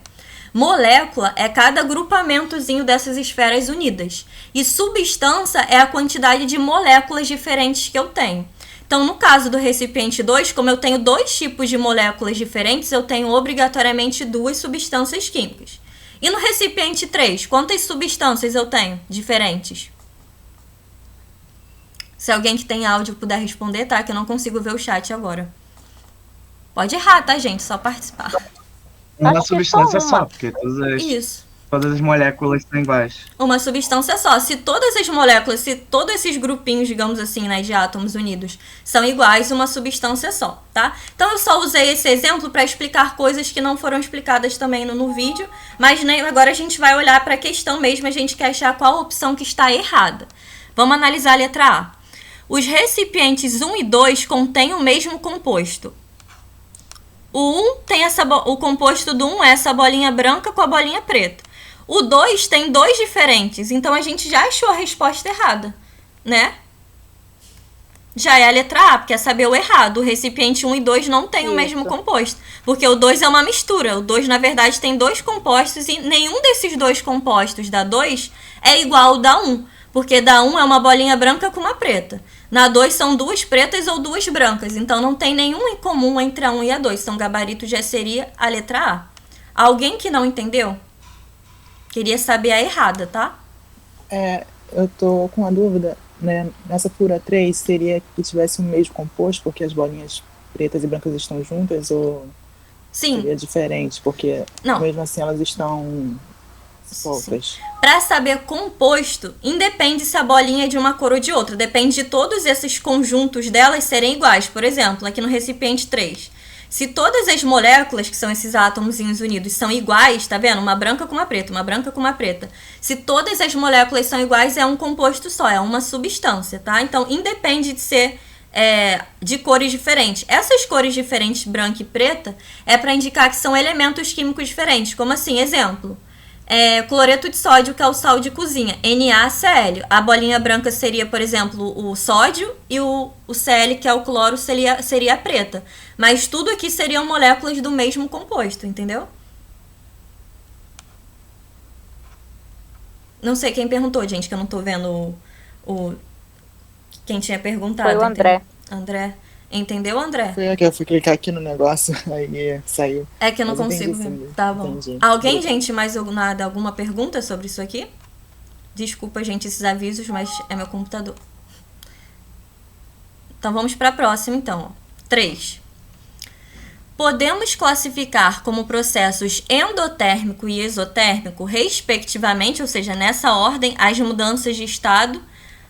Molécula é cada agrupamentozinho dessas esferas unidas. E substância é a quantidade de moléculas diferentes que eu tenho. Então, no caso do recipiente 2, como eu tenho 2 tipos de moléculas diferentes, eu tenho obrigatoriamente 2 substâncias químicas. E no recipiente 3, quantas substâncias eu tenho diferentes? Se alguém que tem áudio puder responder, tá? Que eu não consigo ver o chat agora. Pode errar, tá, gente? Só participar. Uma substância só, porque Isso. Todas as moléculas são iguais. Uma substância só. Se todas as moléculas, se todos esses grupinhos, digamos assim, né, de átomos unidos, são iguais, uma substância só, tá? Então, eu só usei esse exemplo para explicar coisas que não foram explicadas também no vídeo, mas né, agora a gente vai olhar para a questão mesmo, a gente quer achar qual opção que está errada. Vamos analisar a letra A. Os recipientes 1 e 2 contêm o mesmo composto. O composto do 1 é essa bolinha branca com a bolinha preta. O 2 tem 2 diferentes, então a gente já achou a resposta errada, né? Já é a letra A, porque é saber o errado. O recipiente 1 e 2 não tem o mesmo composto, porque o 2 é uma mistura. O 2, na verdade, tem 2 compostos e nenhum desses 2 compostos da 2 é igual ao da 1, porque da 1 é uma bolinha branca com uma preta. Na 2 são 2 pretas ou 2 brancas, então não tem nenhum em comum entre a 1 e a 2. Então, gabarito já seria a letra A. Alguém que não entendeu? Queria saber a errada, tá? Eu tô com uma dúvida, né? Nessa figura 3, seria que tivesse o mesmo composto, porque as bolinhas pretas e brancas estão juntas, ou Sim. seria diferente, porque não. Mesmo assim elas estão soltas. Para saber composto, independe se a bolinha é de uma cor ou de outra. Depende de todos esses conjuntos delas serem iguais. Por exemplo, aqui no recipiente 3. Se todas as moléculas, que são esses átomozinhos unidos, são iguais, tá vendo? Uma branca com uma preta, uma branca com uma preta. Se todas as moléculas são iguais, é um composto só, é uma substância, tá? Então, independe de ser de cores diferentes. Essas cores diferentes, branca e preta, é para indicar que são elementos químicos diferentes. Como assim? Exemplo. Cloreto de sódio, que é o sal de cozinha, NaCl. A bolinha branca seria, por exemplo, o sódio, e o Cl, que é o cloro, seria a preta. Mas tudo aqui seriam moléculas do mesmo composto, entendeu? Não sei quem perguntou, gente, que eu não tô vendo quem tinha perguntado. Foi o André. André. Entendeu, André? Foi que eu fui clicar aqui no negócio, aí saiu. É que eu não consigo ver. Tá bom. Entendi. Alguém, gente, mais alguma pergunta sobre isso aqui? Desculpa, gente, esses avisos, mas é meu computador. Então, vamos para a próxima, então. 3. Podemos classificar como processos endotérmico e exotérmico, respectivamente, ou seja, nessa ordem, as mudanças de estado.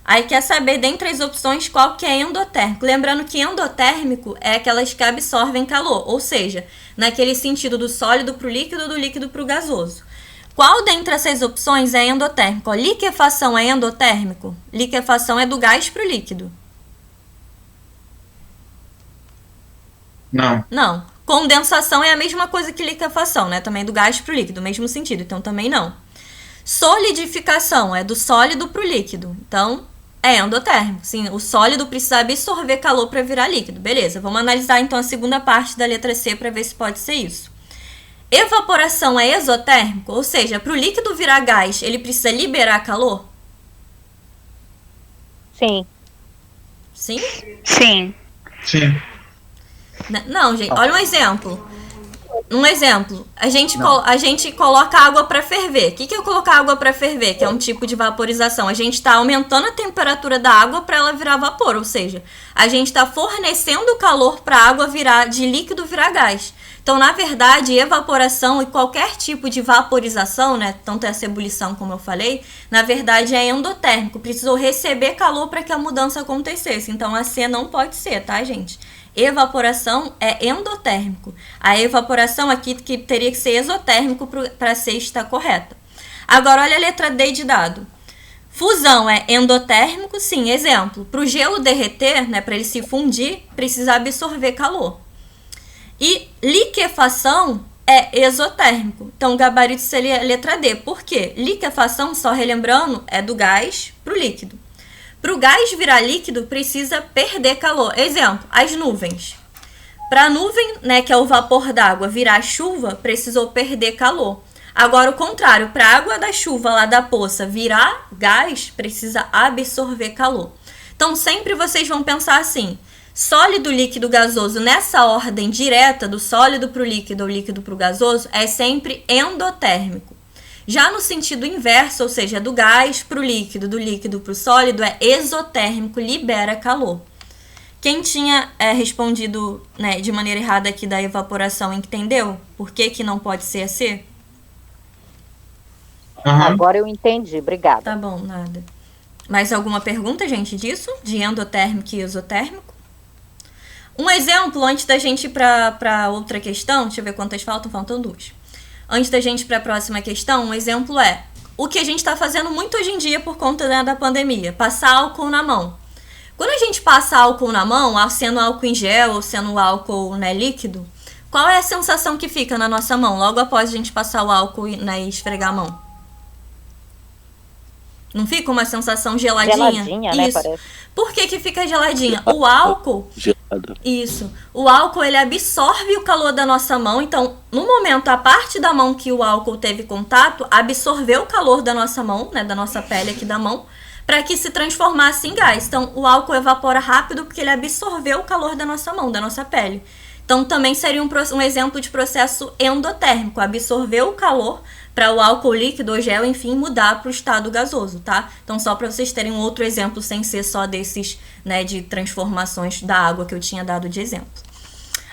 Aí quer saber, dentre as opções, qual que é endotérmico. Lembrando que endotérmico é aquelas que absorvem calor, ou seja, naquele sentido do sólido para o líquido, do líquido para o gasoso. Qual dentre essas opções é endotérmico? Liquefação é endotérmico? Liquefação é do gás para o líquido. Não. Não. Condensação é a mesma coisa que liquefação, né? Também do gás para o líquido, mesmo sentido, então também não. Solidificação é do sólido para o líquido, então é endotérmico. Sim, o sólido precisa absorver calor para virar líquido. Beleza, vamos analisar então a segunda parte da letra C para ver se pode ser isso. Evaporação é exotérmico, ou seja, para o líquido virar gás, ele precisa liberar calor? Sim. Sim? Sim. Sim. Não, gente, olha um exemplo. A gente coloca água para ferver. O que é colocar água para ferver? Que é um tipo de vaporização. A gente está aumentando a temperatura da água para ela virar vapor, ou seja, a gente está fornecendo calor para a água virar de líquido virar gás. Então, na verdade, evaporação e qualquer tipo de vaporização, né, tanto essa ebulição como eu falei, na verdade é endotérmico. Precisou receber calor para que a mudança acontecesse. Então, a C não pode ser, tá, gente? Evaporação é endotérmico. A evaporação aqui que teria que ser exotérmico para C estar correta. Agora, olha a letra D de dado. Fusão é endotérmico, sim. Exemplo, para o gelo derreter, né, para ele se fundir, precisa absorver calor. E liquefação é exotérmico. Então, o gabarito seria a letra D. Por quê? Liquefação, só relembrando, é do gás para o líquido. Para o gás virar líquido, precisa perder calor. Exemplo, as nuvens. Para a nuvem, né, que é o vapor d'água, virar chuva, precisou perder calor. Agora, o contrário, para a água da chuva lá da poça virar gás, precisa absorver calor. Então, sempre vocês vão pensar assim, sólido, líquido, gasoso, nessa ordem direta, do sólido para o líquido ou líquido para o gasoso, é sempre endotérmico. Já no sentido inverso, ou seja, do gás para o líquido, do líquido para o sólido, é exotérmico, libera calor. Quem tinha respondido, né, de maneira errada aqui da evaporação, entendeu? Por que não pode ser assim? Agora eu entendi, obrigada. Tá bom, nada. Mais alguma pergunta, gente, disso? De endotérmico e exotérmico? Um exemplo, antes da gente ir para outra questão, deixa eu ver quantas faltam 2. Antes da gente ir para a próxima questão, um exemplo é o que a gente está fazendo muito hoje em dia por conta, né, da pandemia, passar álcool na mão. Quando a gente passa álcool na mão, sendo álcool em gel ou sendo álcool, né, líquido, qual é a sensação que fica na nossa mão logo após a gente passar o álcool e, né, esfregar a mão? Não fica uma sensação geladinha? Geladinha, né, isso. parece. Por que fica geladinha? O álcool... Isso. O álcool, ele absorve o calor da nossa mão. Então, no momento, a parte da mão que o álcool teve contato, absorveu o calor da nossa mão, né, da nossa pele aqui da mão, para que se transformasse em gás. Então, o álcool evapora rápido porque ele absorveu o calor da nossa mão, da nossa pele. Então, também seria um exemplo de processo endotérmico, absorver o calor para o álcool líquido ou gel, enfim, mudar para o estado gasoso, tá? Então, só para vocês terem um outro exemplo, sem ser só desses, né, de transformações da água que eu tinha dado de exemplo.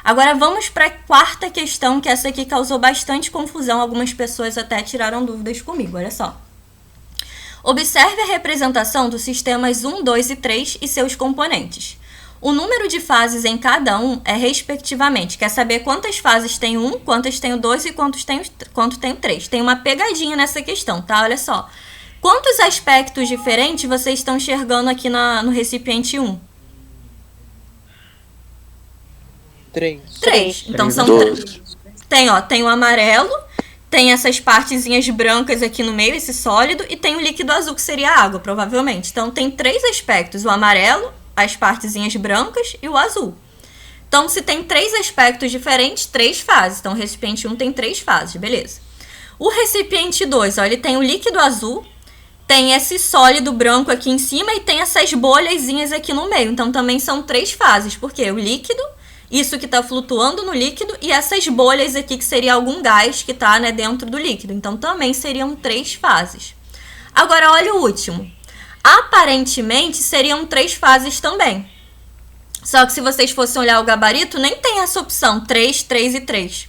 Agora, vamos para a quarta questão, que essa aqui causou bastante confusão, algumas pessoas até tiraram dúvidas comigo, olha só. Observe a representação dos sistemas 1, 2 e 3 e seus componentes. O número de fases em cada um é respectivamente. Quer saber quantas fases tem o 1, quantas tem o 2 e quanto tem o 3. Tem uma pegadinha nessa questão, tá? Olha só. Quantos aspectos diferentes vocês estão enxergando aqui no recipiente 1? 3. Então são 3. Tem o amarelo, tem essas partezinhas brancas aqui no meio, esse sólido, e tem o líquido azul, que seria a água, provavelmente. Então tem 3 aspectos, o amarelo, as partezinhas brancas e o azul. Então, se tem 3 aspectos diferentes, 3 fases. Então, o recipiente 1 tem 3 fases, beleza. O recipiente 2, ó, ele tem o líquido azul, tem esse sólido branco aqui em cima e tem essas bolhazinhas aqui no meio. Então, também são 3 fases, porque o líquido, isso que está flutuando no líquido, e essas bolhas aqui que seria algum gás que está, né, dentro do líquido. Então, também seriam 3 fases. Agora, olha o último. Aparentemente, seriam 3 fases também. Só que se vocês fossem olhar o gabarito, nem tem essa opção, 3, 3 e 3.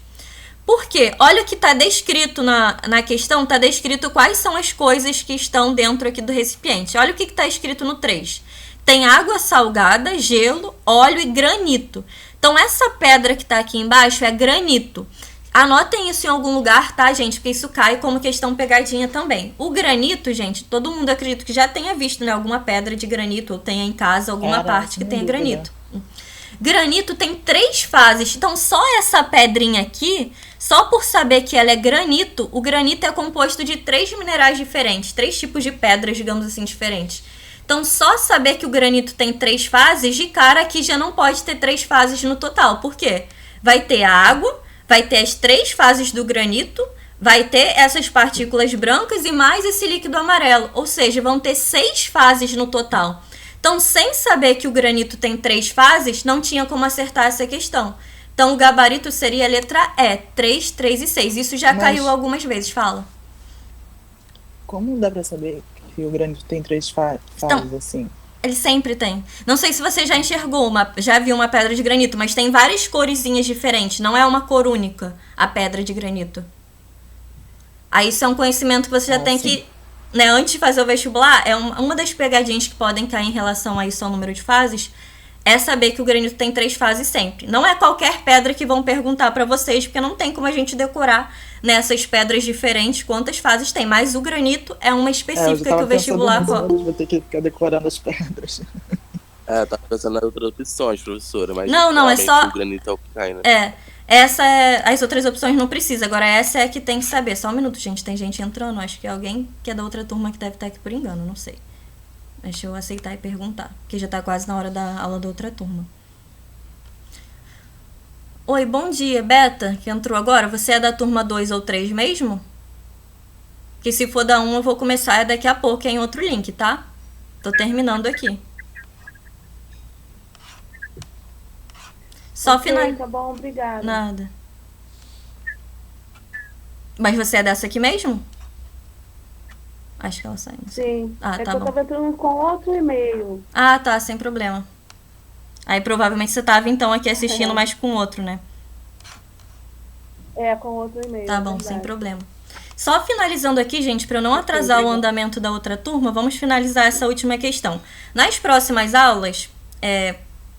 Por quê? Olha o que está descrito na questão, está descrito quais são as coisas que estão dentro aqui do recipiente. Olha o que está escrito no 3. Tem água salgada, gelo, óleo e granito. Então, essa pedra que está aqui embaixo é granito. Anotem isso em algum lugar, tá, gente? Porque isso cai como questão pegadinha também. O granito, gente, todo mundo acredito que já tenha visto, né, alguma pedra de granito ou tenha em casa alguma parte que tenha granito. Granito tem 3 fases. Então, só essa pedrinha aqui, só por saber que ela é granito, o granito é composto de 3 minerais diferentes, 3 tipos de pedras, digamos assim, diferentes. Então, só saber que o granito tem 3 fases, de cara aqui já não pode ter 3 fases no total. Por quê? Vai ter a água, vai ter as 3 fases do granito, vai ter essas partículas brancas e mais esse líquido amarelo. Ou seja, vão ter 6 fases no total. Então, sem saber que o granito tem 3 fases, não tinha como acertar essa questão. Então, o gabarito seria a letra E, 3, 3 e 6. Isso já caiu algumas vezes, fala. Como dá pra saber que o granito tem 3 fases, então, assim? Ele sempre tem. Não sei se você já enxergou, já viu uma pedra de granito, mas tem várias coresinhas diferentes. Não é uma cor única, a pedra de granito. Aí isso é um conhecimento que você já tem que, né, antes de fazer o vestibular, é uma das pegadinhas que podem cair em relação a isso, ao número de fases, é saber que o granito tem 3 fases sempre. Não é qualquer pedra que vão perguntar pra vocês, porque não tem como a gente decorar nessas pedras diferentes quantas fases tem. Mas o granito é uma específica que o vestibular... Vou ter que ficar decorando as pedras. Tá pensando nas outras opções, professora, mas não, é só... o granito é o que cai, né? As outras opções não precisa. Agora essa é a que tem que saber. Só um minuto, gente, tem gente entrando. Acho que é alguém que é da outra turma que deve estar aqui por engano, não sei. Deixa eu aceitar e perguntar, porque já tá quase na hora da aula da outra turma. Oi, bom dia, Beta, que entrou agora. Você é da turma 2 ou 3 mesmo? Que se for da 1, eu vou começar daqui a pouco em outro link, tá? Tô terminando aqui. Só final. Tá bom, obrigada. Nada. Mas você é dessa aqui mesmo? Acho que ela saiu. Sim. Ah, tá que eu bom. tava entrando com outro e-mail. Ah, tá, sem problema. Aí provavelmente você tava então aqui assistindo, mas com outro, né? Com outro e-mail. Tá bom, sem problema. Só finalizando aqui, gente, para eu não atrasar o andamento da outra turma, vamos finalizar essa última questão. Nas próximas aulas,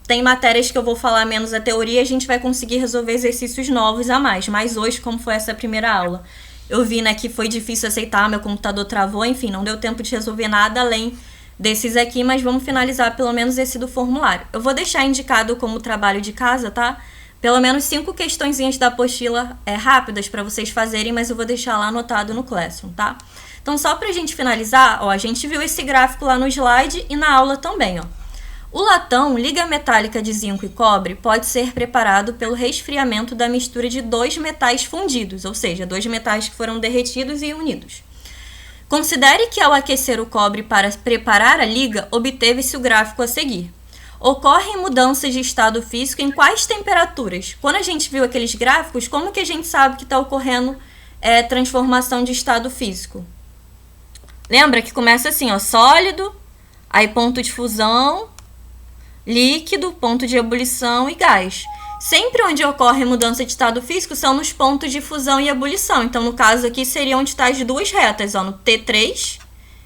tem matérias que eu vou falar menos a teoria, a gente vai conseguir resolver exercícios novos a mais. Mas hoje, como foi essa primeira aula, eu vi, né, que foi difícil aceitar, meu computador travou, enfim, não deu tempo de resolver nada além desses aqui, mas vamos finalizar pelo menos esse do formulário. Eu vou deixar indicado como trabalho de casa, tá? Pelo menos 5 questõezinhas da apostila rápidas para vocês fazerem, mas eu vou deixar lá anotado no Classroom, tá? Então, só pra gente finalizar, ó, a gente viu esse gráfico lá no slide e na aula também, ó. O latão, liga metálica de zinco e cobre, pode ser preparado pelo resfriamento da mistura de 2 metais fundidos, ou seja, 2 metais que foram derretidos e unidos. Considere que ao aquecer o cobre para preparar a liga, obteve-se o gráfico a seguir. Ocorrem mudanças de estado físico em quais temperaturas? Quando a gente viu aqueles gráficos, como que a gente sabe que está ocorrendo transformação de estado físico? Lembra que começa assim, ó, sólido, aí ponto de fusão, líquido, ponto de ebulição e gás. Sempre onde ocorre mudança de estado físico são nos pontos de fusão e ebulição. Então, no caso aqui, seriam onde estão as duas retas, ó, no T3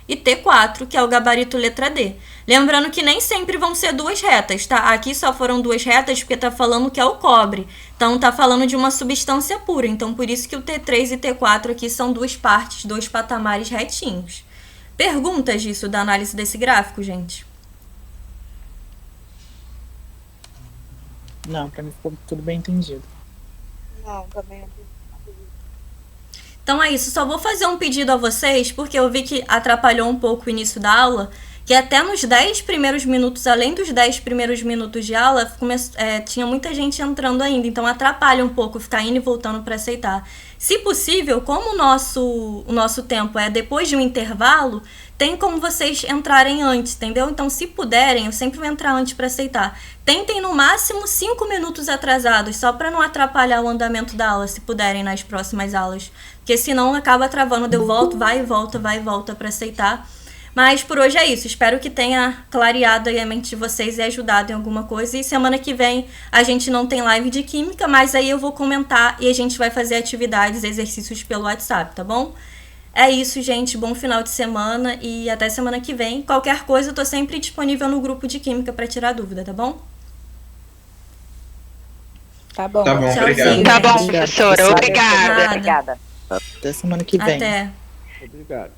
e T4, que é o gabarito letra D. Lembrando que nem sempre vão ser duas retas, tá? Aqui só foram duas retas porque tá falando que é o cobre. Então, tá falando de uma substância pura. Então, por isso que o T3 e T4 aqui são duas partes, dois patamares retinhos. Perguntas disso, da análise desse gráfico, gente? Não, pra mim ficou tudo bem entendido. Não, também. Então é isso, só vou fazer um pedido a vocês, porque eu vi que atrapalhou um pouco o início da aula, que até nos 10 primeiros minutos, além dos 10 primeiros minutos de aula, tinha muita gente entrando ainda, então atrapalha um pouco ficar indo e voltando para aceitar. Se possível, como o nosso tempo é depois de um intervalo, tem como vocês entrarem antes, entendeu? Então, se puderem, eu sempre vou entrar antes para aceitar. Tentem no máximo 5 minutos atrasados, só para não atrapalhar o andamento da aula, se puderem nas próximas aulas. Porque senão acaba travando, eu volto, vai e volta para aceitar. Mas por hoje é isso, espero que tenha clareado aí a mente de vocês e ajudado em alguma coisa. E semana que vem a gente não tem live de química, mas aí eu vou comentar e a gente vai fazer atividades, exercícios pelo WhatsApp, tá bom? É isso, gente, bom final de semana e até semana que vem. Qualquer coisa eu tô sempre disponível no grupo de química para tirar dúvida, tá bom? Tá bom. Tá bom, Tchauzinho, obrigado. Tá bom, gente. professora. Obrigada. Obrigada. Até semana que vem. Até. Obrigado.